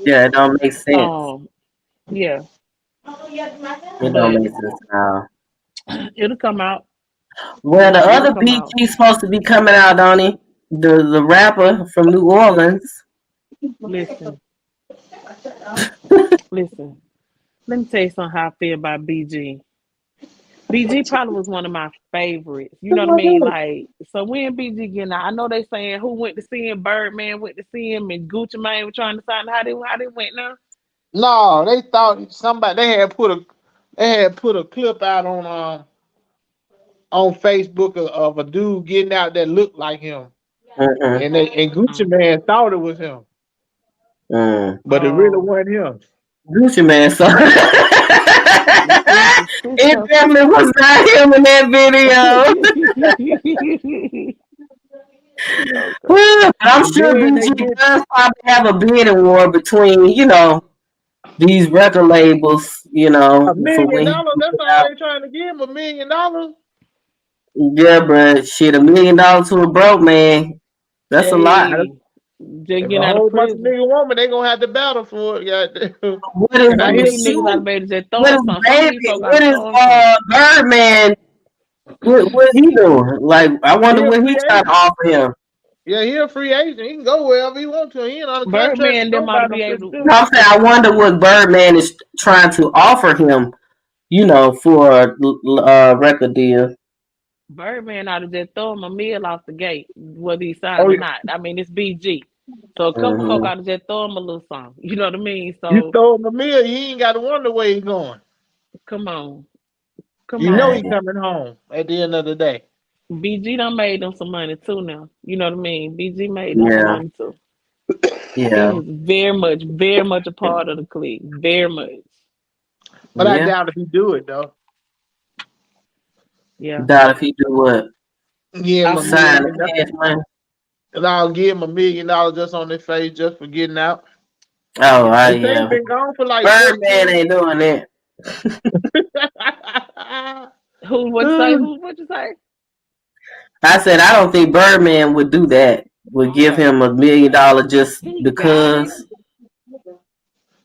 Yeah, it don't make sense. Um, yeah, It don't but make sense at all. it'll come out. Well, the It'll other come out. BG supposed to be coming out, don't he? The rapper from New Orleans. Listen, listen. Let me tell you something how I feel about BG. BG probably was one of my favorites. You know what I mean? Like, so when BG getting out, I know they saying who went to see him, Birdman went to see him, and Gucci Mane was trying to find how they went now. No, they thought somebody they had put a clip out on Facebook of a dude getting out that looked like him, Mm-mm. and Gucci Um, Man thought it was him, Mm. but it really um, wasn't him. Gucci Man, so it's a shit it show. definitely was not him in that video. Okay. But I'm And sure then they BG get does probably have a bidding war between, these record labels, $1 for million. when he put That's it all out. they trying to give him, $1 million. Yeah, but shit, $1 million to a broke man, that's a lot. Hey, just If a getting out of whole bunch of prison. nigga woman, they gonna have to battle for it. Goddamn. What is And I Some of hear these shoot? niggas out there just What is throwing some. Some of these baby? folk What gotta is throw them some. Birdman? What he doing? Like, I he wonder a what he free trying to agent. offer him. Yeah, he a free agent. He can go wherever he want to. He ain't on a contract with Birdman, them ought to nobody. I'm be pretty able to. sure. No, I'm saying I wonder what Birdman is trying to offer him. For a record deal. Birdman ought to just throw him a meal off the gate, whether he signed Oh or yeah. not. I mean, it's BG. So a couple folk Hmm. ought to just throw him a little something. You know what I mean? You So throw him a meal, he ain't got to wonder where he going. come on. Come You know on. he coming home at the end of the day. BG done made them some money too now. You know what I mean? BG made them some Yeah, money too. He yeah, was very much a part of the clique. Very much. But I yeah. doubt if he do it though. Yeah. Doubt if he do what? Give him Off a of his Sign the million, record. cash money. and I'll give him $1 million just on his face just for getting out. Oh, Yeah. They say he yeah. been gone for like Birdman 14. ain't doing that. Who what you say? Who what you say? I said I don't think Birdman would do that. Would give Yeah. him $1 million just He got it. because.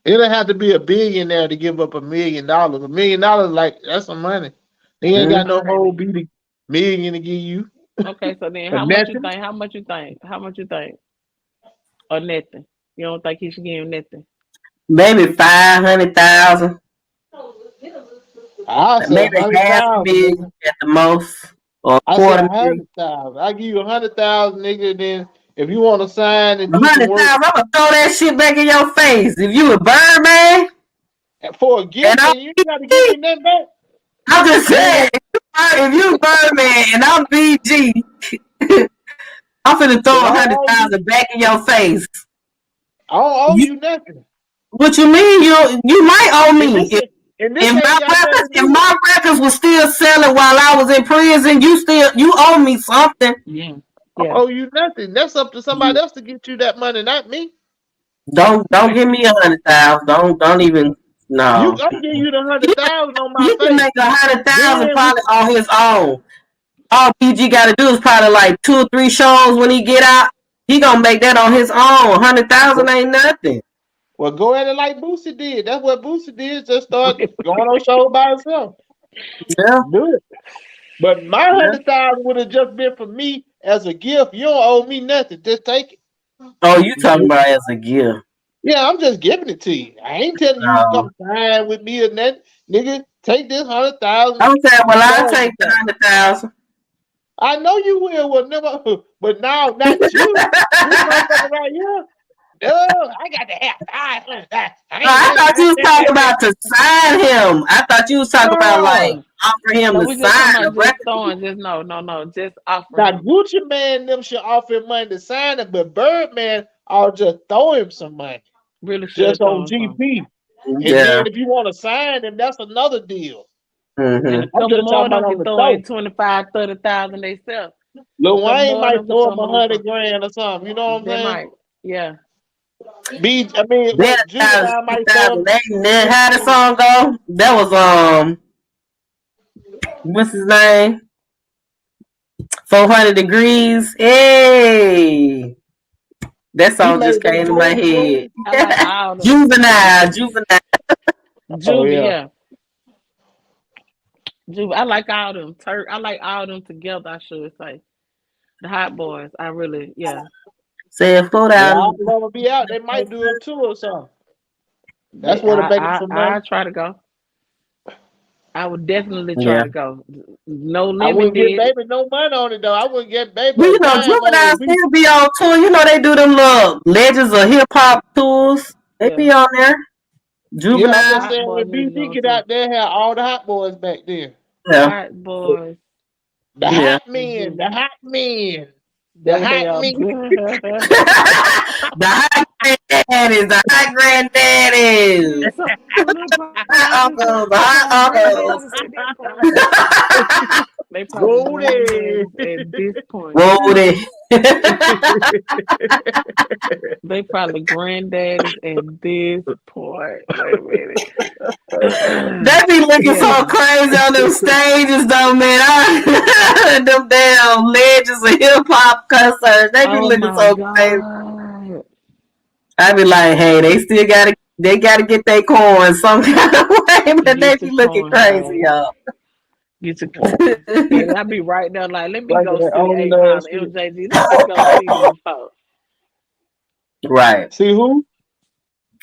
It'll have to be a billionaire to give up $1 million. $1 million, like that's some money. He ain't got no whole Birdman. beat million to give you Okay, so then for how much you nothing. think? How much you think? How much you think? Or nothing? You don't think he should give him nothing? Maybe 500,000, I'll say a maybe hundred half a thousand, million nigga. at the most, or a I say quarter a million. 100,000. I give you 100,000, nigga. Then if you want to sign and A do some hundred work thousand, I'm gonna throw that shit back in your face. If you a Birdman for a and gift, and you ain't got to give me nothing back, I'm just you ain't saying, got. if you Birdman and I'm BG, I'm finna Cause throw I a don't hundred owe you. thousand back in your face. I don't owe You, you nothing. what you mean? You might owe And me this, and this if ain't got nothing to if do with. my records were still selling while I was in prison. You owe me something. Yeah. I owe you nothing. That's up to somebody else to get you that money, not me. Don't give me 100,000. Don't even no. I'm giving you the He 100,000 on my he can face. make 100,000 Then we, probably on his own. All PG got to do is probably like 2 or 3 shows when he get out. He gonna make that on his own. 100,000 ain't nothing. well, go at it like Boosie did. That's what Boosie did. Just start going on show by himself. Yeah, Do it. But my yeah. 100,000 would have just been for me as a gift. You don't owe me nothing. Just take it. Oh, you talking about as a gift? Yeah, I'm just giving it to you. I ain't telling you to come sign with me or nothing. Nigga, take this 100,000. I'm saying, well, I Go take the 100,000. I know you will never, but now not you. This motherfucker right here. No, I got to have 500. I thought you was talking about to sign him. I thought you was talking about like offer him No, to we just talking sign the about just record. throwing. Just no, just offer Now him. Gucci Man them should offer him money to sign it, but Birdman, I'll just throw him some money. Really should Just throw on him some. GP. And Yeah. then if you want to sign him, that's another deal. Mm-hmm. And a I'm couple just more talking of them about on can the throw in throw. 25,000, 30,000 themselves. Lil A couple Wayne more of might them can throw throw him a little 100 something. grand or something. You know what I'm They saying? might, yeah. Then Juvenile might throw him. 2008, how the song go? That was what's his name? 400 Degrees. Hey, that He song just made them came to my whole head. I like all them. Juvenile. Oh yeah. Yeah. I like all them. I like all them together, I should say. The Hot Boys. I really, yeah. Said flow When down. all of them be out, they might do a tour or something. That's what to make them some money. I try to go. I would definitely try Yeah. to go. No I Limit wouldn't get did. Baby no money on it though. I wouldn't get Baby Well, a you know, dime on Juvenile it. still be on tour. You know, they do them little Legends of Hip Hop tours. They be on there. Yeah, I'm Juvenile. just Hot saying Boys when need to BG go get too. out there, have all the hot boys back there. Yeah. Hot Boys. The Yeah. hot men, the hot men, the That what they hot are. men. The hot granddaddies. The hot granddaddies. So I'm not Hot surprised. uncles. The They hot probably uncles. granddaddies at that point. They probably Goldie. granddaddies at this point. Woody. They probably granddaddies at this point. Wait a minute. They be looking so Yeah. crazy on them stages, though, man. Them damn Legends of Hip Hop concerts. They be Oh looking my so crazy. God. I be like, hey, they gotta get their coins some kind of way, but they Get be your looking coin, crazy, baby. y'all. Get your coin. And I be right there like, let me Like go that see only 8 love Mile shit. MJG. Let me go see these folks. Right. See who?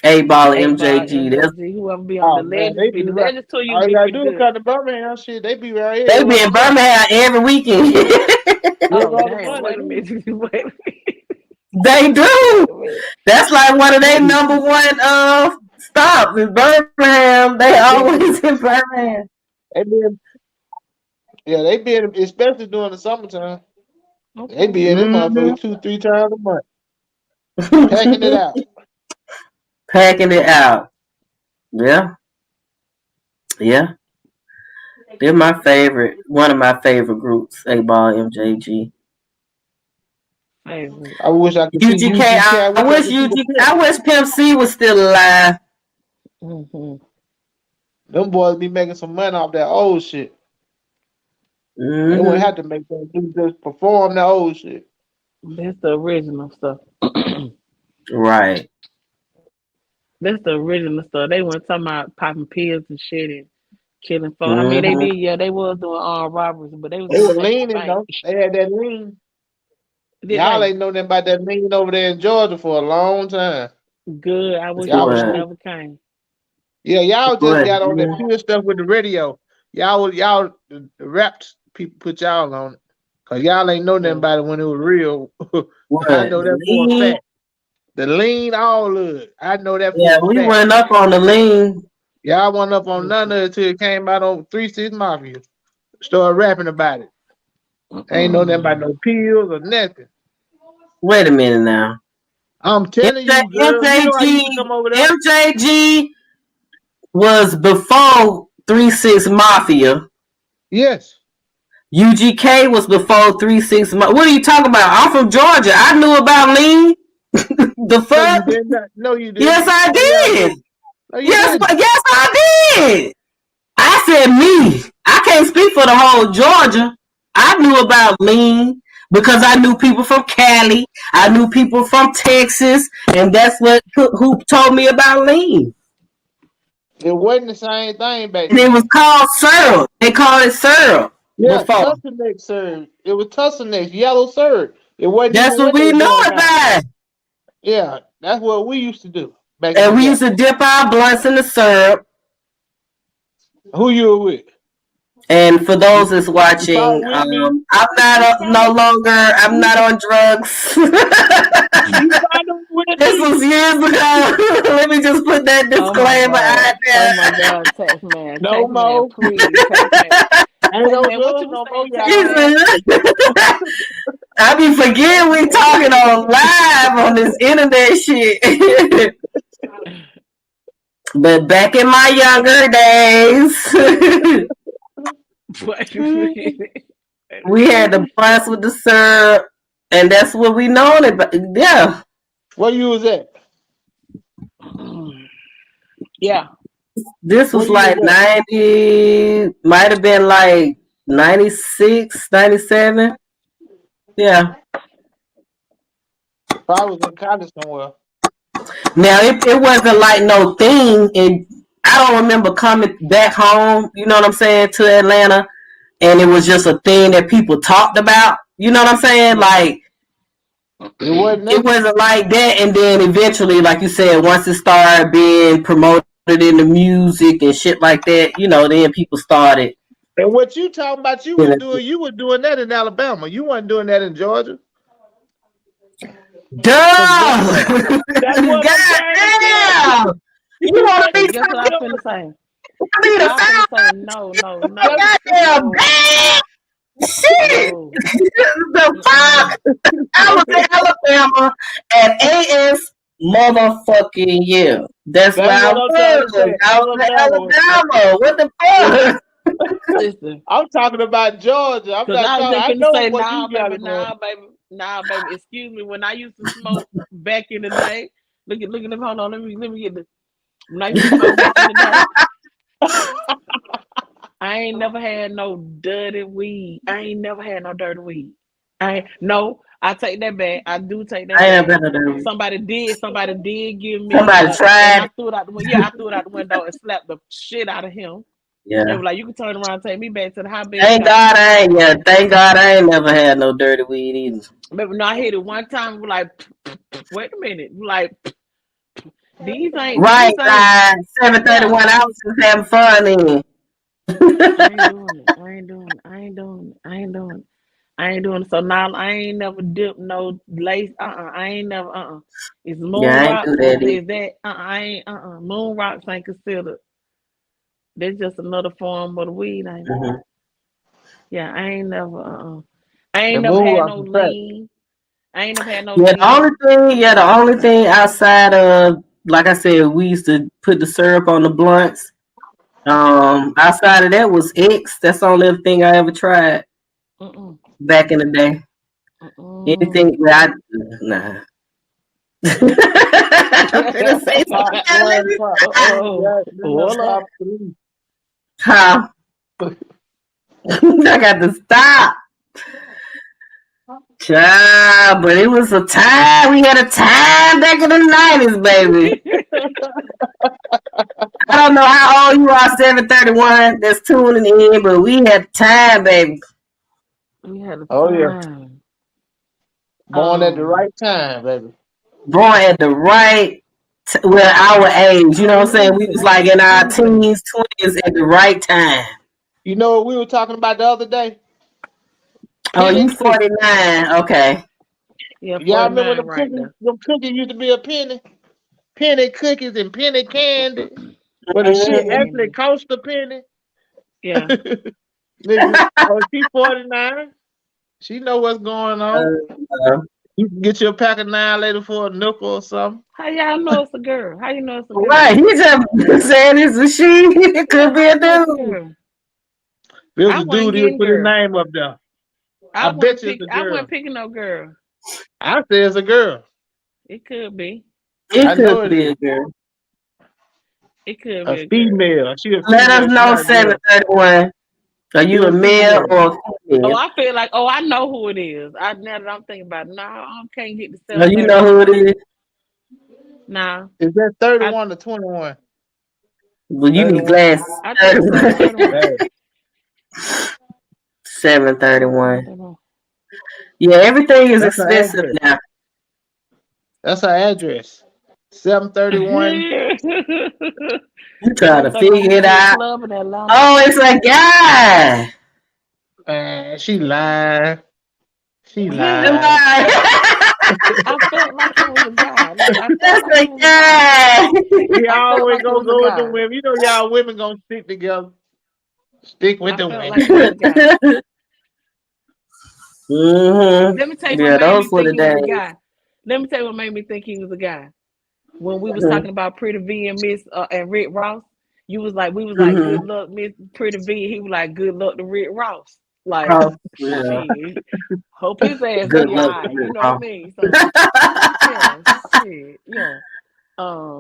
8 Ball 8 Ball MJG. MJG. Whoever be on Oh the man, Legends they be be the right. Legends tour All used to you be gotta pretty do is good. come to Birmingham. Shit, they be right here They every be other in month. Birmingham every weekend. Oh Every other damn, month wait at a least. minute. Wait a minute. They Wait do. a minute. That's like one of their number one stops in Birmingham. They always in Birmingham. They be in, yeah, they be in, especially during the summertime. They Okay. be in this Mm-hmm. motherfucker 2-3 times a month, packing it out. Packing it out. Yeah. Yeah. They're my favorite. One of my favorite groups, 8 Ball MJG. Favorite. I wish I could see UGK. UGK. I wish I could see the pimp. I wish Pimp C was still alive. Mm-hmm. Them boys be making some money off that old shit. They wouldn't Mm-hmm. have to make them do just perform the old shit. That's the original stuff. Right. That's the original stuff. They weren't talking about popping pills and shit and killing folks. I mean, they Mm-hmm. did, yeah, they was doing armed robberies, but they was They doing were that for leaning bank. though. They had that lean. Did Y'all they? ain't know nothing about that lean over there in Georgia for a long time. Good. I wish Y'all that was shit What? never came. yeah, y'all just What? got on that pure stuff with the radio. The rap people put y'all on it. Cause y'all ain't know nothing Yeah. about it when it was real. I What? know that for a Lean? fact. The lean, all of it. I know that Yeah, for a we fact. went up on the lean. Y'all went up on none of it till it came out on 3-6 Mafia. Started rapping about it. Ain't know nothing about no pills or nothing. Wait a minute now. I'm telling you, girl. You know I used to come over there. MJG was before 3-6 Mafia. Yes. UGK was before 3 6 months. What are you talking about? I'm from Georgia. I knew about lean. The fuck? No, you didn't. Yes, I did. No, you Yes, didn't. yes, I did. I said me. I can't speak for the whole Georgia. I knew about lean because I knew people from Cali. I knew people from Texas, and that's what who told me about lean. It wasn't the same thing back And it was then. called syrup. They called it syrup Yeah, before. Tussanex syrup. It was Tussanex, yellow syrup. It wasn't That's even what what we they know doing it now. by. Yeah, that's what we used to do back in And the we day. used to dip our blunts in the syrup. Who you were with? And for those that's You watching, probably with me. I'm not no longer. I'm not on drugs. You probably with This me. was years ago. Let me just put that Oh my disclaimer out God. there. Oh my God. Tax man. No Tax man, more. please. Tax man. Ain't Tax no man, what drugs you no were more, saying, Tax y'all. man? I be forgetting we talking on live on this internet shit. But back in my younger days, we had the blunts with the syrup, and that's what we known it. But yeah, Where you was at? Yeah. this Where was you like was at? 90, might have been like 96, 97. Yeah. I was in college somewhere. Now it wasn't like no thing, and I don't remember coming back home. You know what I'm saying, to Atlanta, and it was just a thing that people talked about. You know what I'm saying? Like It wasn't it nothing. wasn't like that, and then eventually, like you said, once it started being promoted in the music and shit like that, you know, then people started. And what you talking about You know, you were doing that in Alabama. You wasn't doing that in Georgia. duh! That's what I'm God trying to tell you. damn! You You want to wasn't be And guess doing what something? I that. finna say? I need a I finna say sound. no, Goddamn no, bad shit! no. The Mm-mm. fuck? I was in Alabama at AS motherfucking year. That's where That's I what I'm trying to was. say. I was in Alabama. Alabama. What the fuck? Listen. I'm talking about Georgia. I'm Cause not I was talking. just I gonna know say, what you nah, got baby, it going. nah, baby, nah, baby. Excuse me. When I used to smoke back in the day, look at them. Hold on, let me get this. When I used to smoke back in the day, I ain't never had no dirty weed. I ain't never had no dirty weed. I ain't, no. I take that back. I do take that I ain't back. better than Somebody did give me, somebody and I tried. threw it out the window. Yeah, I threw it out the window and slapped the shit out of him. They Yeah. were like, "You can turn around and take me back to the hotbed Thank shop." God I ain't. Yeah. Thank God I ain't never had no dirty weed either. But no, I hit it one time. We're like, wait a minute. We're like, Right. these ain't. 7:31. Yeah, I was just having fun then. I ain't doing it. I ain't doing it. I ain't doing it. I ain't doing it. I ain't doing it. So now I ain't never dipped no lace. I ain't never. It's Yeah, moon I ain't do rocks. that either. Is that? I ain't. Moon rocks ain't considered. That's just another form of the weed, ain't it? Mm-hmm. Yeah, I ain't never. I The ain't never moon had rock no is crack. lean. I ain't never had no Yeah, lean. the only thing outside of, like I said, we used to put the syrup on the blunts. Outside of that was X. That's the only other thing I ever tried Mm-mm. back in the day. Mm-mm. Anything that nah. I'm gonna say Top something. Let one, me top two. Uh-oh. That then them Hold top up. three. how I got to stop. Child, but it was a time. We had a time back in the 90s, baby. I don't know how old you are, 731. That's tuning in, but we had time, baby. We had a Oh yeah, time. born at the Um, right time, baby. Born at the right, our age. You know what I'm saying? We was like in our teens, 20s at the right time. You know what we were talking about the other day? Oh, Penny you cookies. 49. Okay. yeah, Y'all remember 49 them right cookies? there. Them cookies used to be a penny. Penny cookies and penny candy. But the Penny shit Mhm. actually candy. cost a penny. Yeah. Nigga, oh, she 49. She know what's going on. You can get you a pack of 9 later for a nickel or something. How y'all know it's a girl? How you know it's a girl? Right. He just saying it's a she. It Yeah, could be how a you know it's a dude. girl? If it was I a wasn't dude, he'll getting put his girl. name up there. I bet you it's a I wasn't girl. picking no girl. I say it's a girl. It could be. I It know could it be a is. girl. It could A be a girl. female. She a Let us female. She know, not a girl. 731. Are She you a a male female. or a Oh, female? I feel like, I know who it is. Now that I'm thinking about it, no, I can't get the Oh, you know who it 731. is? No, Is that I 31 or 21? Well, you need 31. glasses. I think 731. Hey, 731. 731. Yeah, everything is that's her expensive address. now. That's her address. 731. You try to 731 figure used to it be a out. club in Atlanta. Oh, it's a guy. Man, she lying. She Am lying. I? I felt like it was a guy. Like I felt That's like a it was a guy. guy. We I felt always like it gonna was a go with the guy. women. You know y'all women gonna stick together. Stick with I the felt women. like it was a guy. Let me tell you what Yeah, made those me were think the he was a days. guy. Let me tell you what made me think he was a guy. When we was Mhm. talking about Pretty V and Miss and Rick Ross, we was like, good Mhm. luck, Miss Pretty V. He was like, good luck to Rick Ross. Like, Oh, yeah. shit. Hope his ass Good be luck alright. to You it, know what I bro. mean? So yeah, shit. Yeah.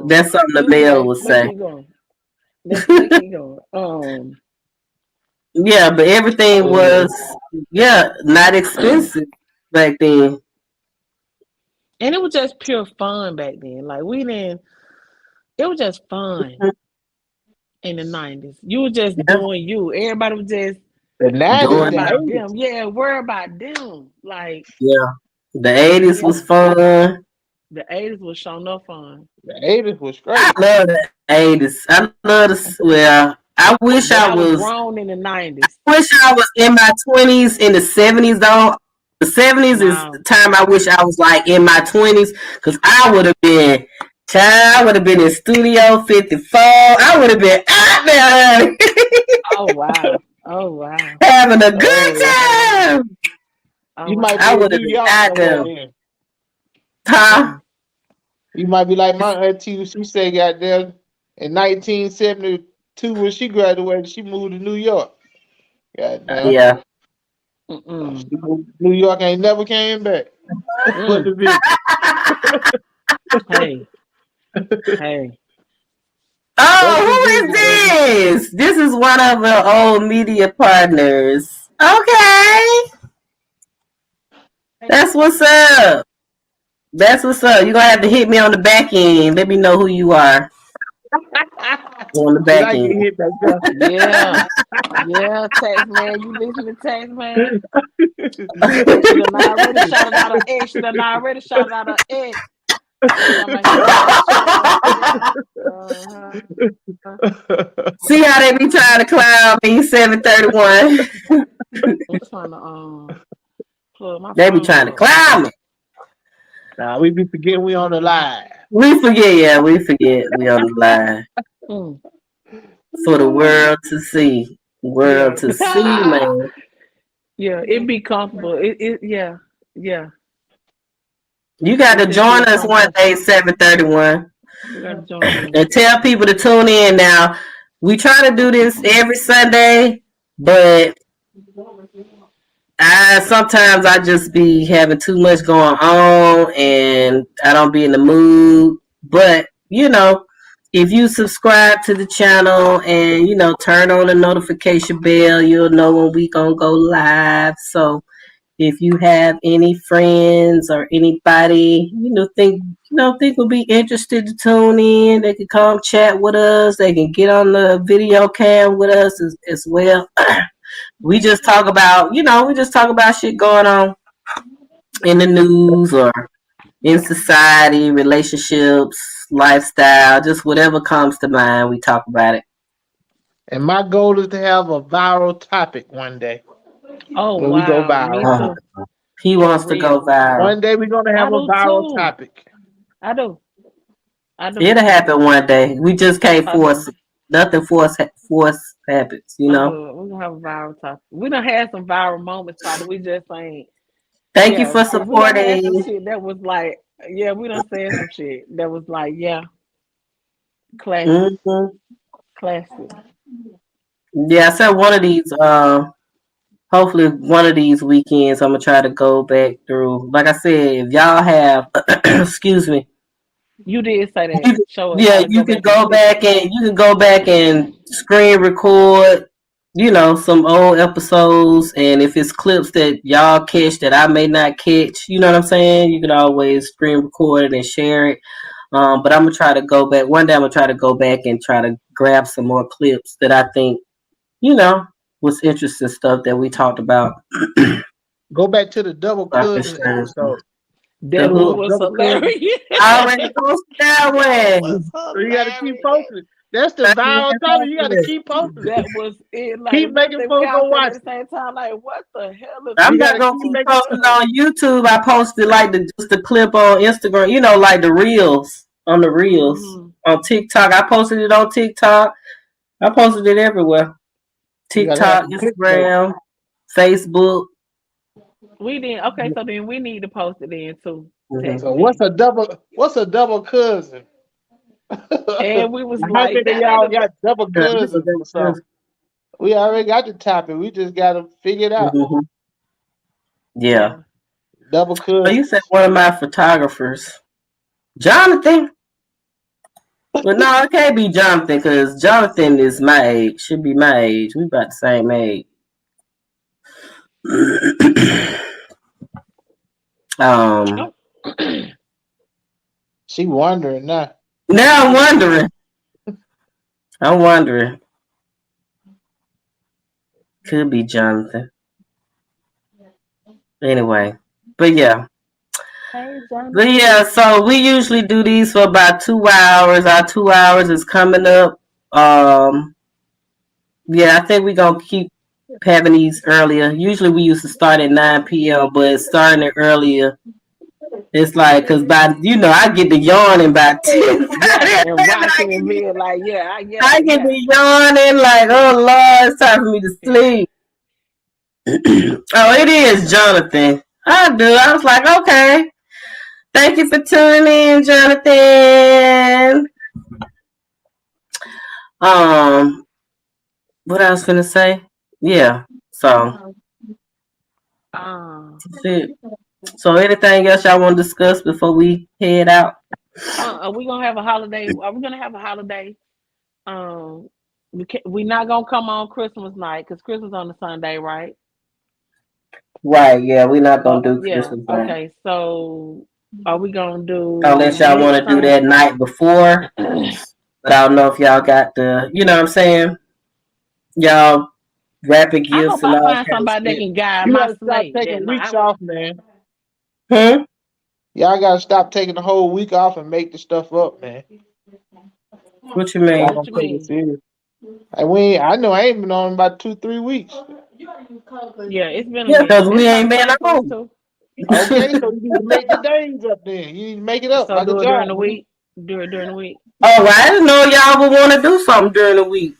That's something the male Anyway, would let's say. keep going. Let's keep going. Yeah, but everything Yeah. was, yeah, not expensive back then. And it was just pure fun back then. Like we didn't it was just fun in the 90s. You were just Yeah, doing you. Everybody was just The 90s, worry doing the that. about 80s. them. Yeah, worry about them. Like, Yeah, the 80s was yeah. fun. The 80s was showing up fun. The 80s was I great. love the 80s. I love the, well, I wish But I I was was grown in the 90s. in my 20s in the 70s though. The 70s is the No. time I wish I was like in my 20s because I would have been, child, I would have been in Studio 54. I would have been out there Oh wow. Oh wow. having a good Oh, time. Oh you might wow. be I in would have New been York out somewhere there. then. Huh? Mm. You might be like my auntie. She said, goddamn, in 1972 when she graduated, she moved to New York. Goddamn. Yeah. Mm-mm. She moved to New York, ain't never came back. But Mm. the visit. Hey. Hey. But the Oh, who is visit, baby. this? This is one of the old media partners. Okay. That's what's up. That's what's up. You're gonna have to hit me on the back end. Let me know who you are on the Did back I get end. hit back there? Yeah. Yeah, tax man. You listen to tax man. She done already shouted out her ex. She done already shouted out her ex. Talking about he got insurance. Yeah. Uh-huh. See how they be trying to clown me, 731. I'm trying to plug my They be phone trying to up. clown me. Nah, we be forgetting we on the Mm-hmm. live. We forget, yeah, we forget we on the line Mm. for the world to see. World Yeah. to see, man. Yeah, it be comfortable. Yeah. Yeah. You got It to just join feel us one comfortable. day, 731. You gotta join in. And tell people to tune in now. We try to do this every Sunday, but I sometimes I just be having too much going on and I don't be in the mood. But if you subscribe to the channel and turn on the notification bell, you'll know when we gonna go live. So if you have any friends or anybody think would be interested to tune in, they can come chat with us. They can get on the video cam with us as well. We just talk about shit going on in the news or in society, relationships, lifestyle, just whatever comes to mind. We talk about it. And my goal is to have a viral topic one day Oh when we go wow, me viral. Oh, too. he For wants to go real. viral. One day we're gonna I have a do viral too. topic. I do. I do. It'll happen one day. We just can't I do. force it. Nothing force happens. We're gonna have a viral topic. We done had some viral moments, probably. We just ain't. Thank you Yeah, for we done had some supporting. shit that was like, yeah, we done said some shit that was like, yeah, classic, Hmm. classic. Yeah, I said one of these. Hopefully one of these weekends, I'm gonna try to go back through. Like I said, if y'all have, excuse me, You did say that. you, Show us how yeah, to go back and listen. you can go back and screen record, some old episodes, and if it's clips that y'all catch that I may not catch, you know what I'm saying? You can always screen record it and share it. But I'm gonna try to go back one day. I'm gonna try to go back and try to grab some more clips that I think, you know, was interesting stuff that we talked about. Go back to the double So I can cousin share some. episode. The That one who? was Double cousin. hilarious. I already posted that That way. was So you got to keep hilarious. posting. That's the I viral already topic. You got to posted it. keep posting. That was it. Like Keep making nothing. We folks go all said watch at the it. same time. Like, what the hell is I'm You this? got not to gonna keep keep making. posting on YouTube. I posted like just the clip on Instagram. Like the reels on the reels Mm-hmm. on TikTok. I posted it on TikTok. I posted it everywhere. You got to have TikTok, some clickbait. Instagram, Facebook. We didn't. Okay, so then we need to post it in too. Hmm. Tag So them in. what's a double cousin? And we was How like, many of that ain't y'all a. got double cousins or something? We already got the topic. We just got to figure it out. Hmm. Yeah. Yeah. Double So you cousins. said one of my photographers, Jonathan. Well, no, it can't be Jonathan because Jonathan is my age. Should be my age. We about the same age. um. Oh. She wondering now. Now I'm wondering. I'm wondering. Could be Jonathan. Anyway, but yeah. Hey, But yeah, Jonathan. so we usually do these for about 2 hours. Our 2 hours is coming up. Yeah, I think we're gonna keep having these earlier. Usually we used to start at 9 p.m., but starting it earlier, it's like, cause I get the yawning by 10. Right, and watching and being like, yeah, I get yeah. the yawning like, oh Lord, it's time for me to sleep. Oh, it is Jonathan. I do. I was like, okay. Thank you for tuning in, Jonathan. Um, what I was gonna say? Yeah. So Um, that's it. So anything else y'all want to discuss before we head out? are we gonna have a holiday? Are we gonna have a holiday? Um, we not gonna come on Christmas night because Christmas on the Sunday, right? Right. Yeah, we're not gonna do Yeah. Christmas night Okay. So, are we gonna do unless y'all want next to do Sunday? that night before. But I don't know if y'all got the, you know what I'm saying? Y'all wrapping I gifts hope and I all find kind of somebody that shit. can guide You my gotta stop sleigh that taking weeks night. off, man. Hmm. Y'all gotta stop taking the whole week off and make the stuff up, man. What you Y'all mean? What gonna you take it mean? serious. And I know I ain't been on about 2-3 weeks. Yeah, it's been a Yeah, minute. because we It's about ain't the been same for us on. too. Okay, so you need to make the days up then. You need to make it up So like a do it during job, the man. week. Do it during the week. Oh, well, I didn't know y'all would want to do something during the week.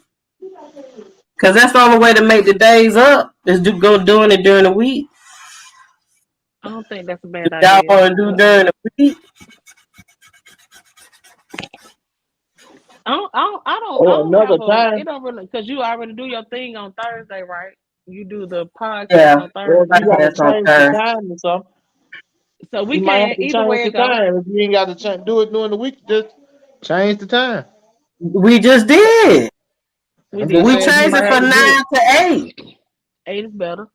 Because that's the only way to make the days up is doing it during the week. I don't think that's a If bad y'all idea. want to do during the week, I Oh, don't another have a. It time. don't really because you already do your thing on Thursday, right? You do the podcast yeah, on Or if you Thursday, gotta podcast on change the Thursday. time or something, so we you might can have to either change way the it go. time. If you ain't got to do it during the week, just change the time. We just did. We I'm just did. We Oh, saying we you changed might it did. have from to do it. 9 to 8. 8 is better.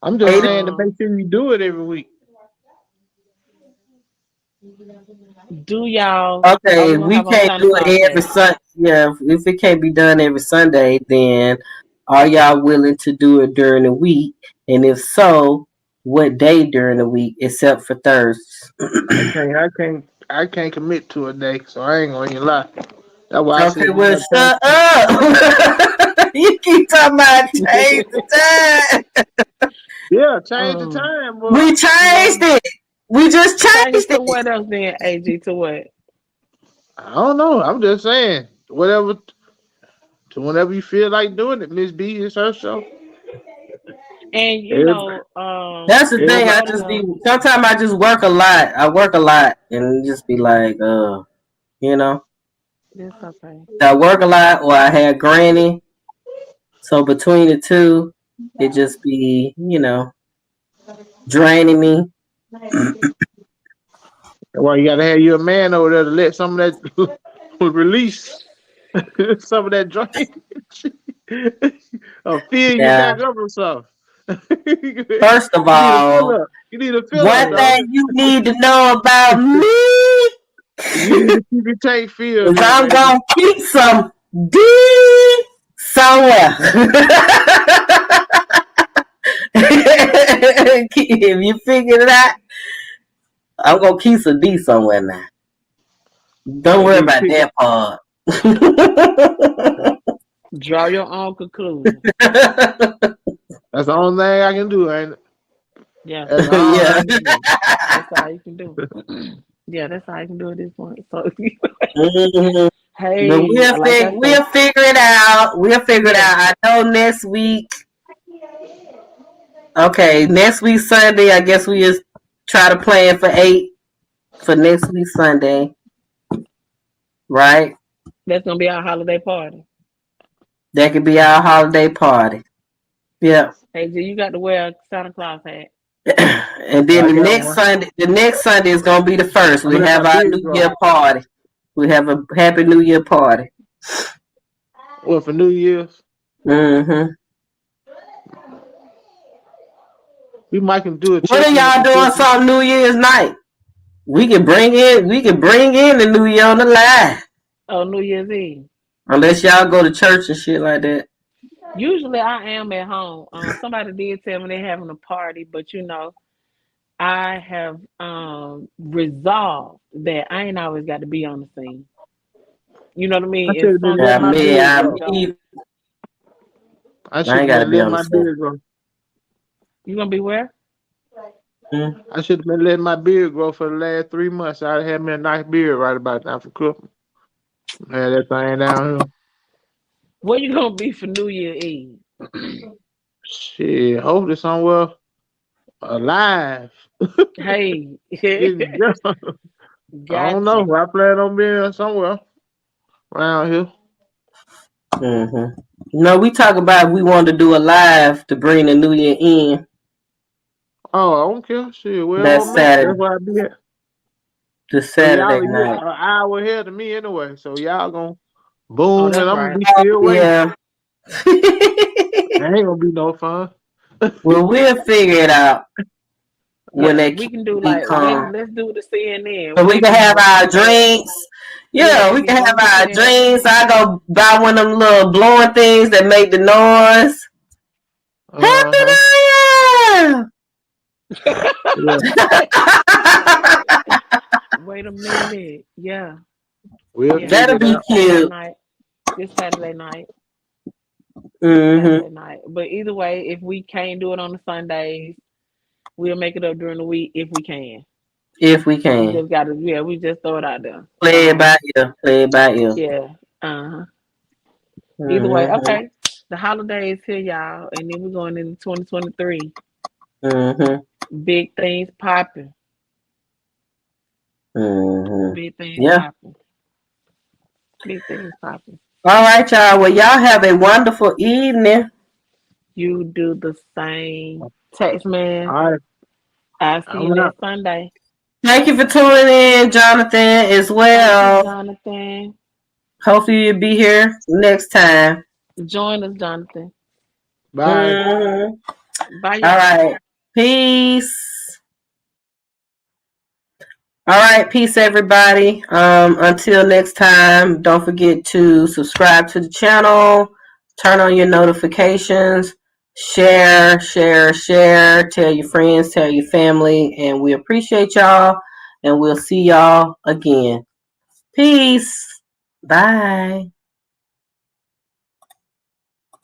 I'm just saying to make Um, sure you do it every week. do y'all? Are Okay, we if gonna we have on can't Santa do Claus it every Day? Sunday. Yeah, if it can't be done every Sunday, then are y'all willing to do it during the week? And if so, what day during the week, except for Thursdays? I can't commit to a day, so I ain't gonna even lie. That's why I Okay, said you well, gotta change. shut up. You keep talking about change the time. Yeah, change the um, time, We but you changed know, it. We just change it changed to it. what else then? Ag to what? I don't know. I'm just saying, whatever to whenever you feel like doing it, Ms.B. It's her show. And Everybody, That's the I thing. I told everybody. him just be though. sometimes I just work a lot. I work a lot and just be like, you know, It's okay. I work a lot or I had granny. So between the two, it just be, draining me. Well, you gotta have you a man over there to let some of that release some of that drain. Or fill you Yeah. back up or something. First of You need a fill all, up. You need a fill up, one dog. thing you need to know about me You need to keep your tank filled, is little I'm baby. gonna keep some D somewhere. If you figure it out, I'm gonna keep some D somewhere now. Don't I worry need to about pick that part. Draw your own conclusion. That's the only thing I can do, ain't it? Yeah, That's all Yeah. I can do. that's all you can do. Yeah, that's all you can do at this point. So, Mhm. But hey, like I say, we'll figure it out. We'll figure it yeah, out. I know next week. Okay, next week Sunday. I guess we just try to plan for 8 for next week Sunday, right? that's gonna be our holiday party. That could be our holiday party. Yeah. Hey, G, you got to wear a Santa Claus hat. And then I got one. The next Sunday is gonna be the first. I'm We gonna let my have our beard New grow. Year party. We have a Happy New Year party. Well, for New Year's, Mm-hmm. we might can do a What are check in y'all for doing Christmas. some New Year's night? We can bring in the New Year on the line. Oh, New Year's Eve. Unless y'all go to church and shit like that. Usually, I am at home. Somebody did tell me they're having a party, but I have resolved that I ain't always got to be on the scene. You know what I I mean? should If have been something letting Yeah, my come me, up, beard I, we grow. go. me, I I should ain't have gotta been be letting on the my scene. beard grow. You gonna be where? Mm. I should have been letting my beard grow for the last 3 months. I'd have me a nice beard right about now for Christmas. Man, that thing down here. Where you gonna be for New Year Eve? Shit, hopefully somewhere alive. Hey, Getting drunk. I don't gotcha. know. I plan on being somewhere around here. Mm-hmm. No, we talk about we want to do a live to bring the New Year in. Oh, I don't care. Shit, wherever That's I'm at, that's Saturday, where I be at. this Cause y'all Saturday are night. an hour ahead of me anyway. So y'all gonna Oh, boom and that's I'm gonna right. be still waiting. Yeah. That ain't gonna be no fun. Well, we'll figure it out when Yeah, that we can do key like come. let's do the CNN. So we can Maybe have our before that. drinks. Yeah, Yeah, we maybe can have one our weekend. drinks. I go buy one of them little blowing things that make the noise. Happy Uh-huh. Yeah. Wait a minute. Yeah, We'll yeah. figure That'll it be out. This Saturday cute. night. This Saturday night. This Mm-hmm. Saturday night. But either way, if we can't do it on the Sundays, we'll make it up during the week if we can. If we We can. just gotta, yeah, we just throw it out there. Play it by ear. Play it by ear. Yeah. Uh-huh. Either way, Mm-hmm. okay. The holidays here, y'all, and then we're going into 2023. Mm-hmm. Big things popping. Mm-hmm. Big things Yeah. popping. Big things popping. All right, y'all. Well, y'all have a wonderful evening. You do the same. Text man. All right. I'll see you I'm out. next Sunday. Thank you for tuning in, Jonathan, as Thank you, well. Jonathan. Hopefully you'll be here next time. Join us, Jonathan. Bye. Mm-hmm. Bye, All y'all. right. Peace. All right, peace everybody. Until next time, don't forget to subscribe to the channel, turn on your notifications, share, tell your friends, tell your family, and we appreciate y'all, and we'll see y'all again. Peace. Bye.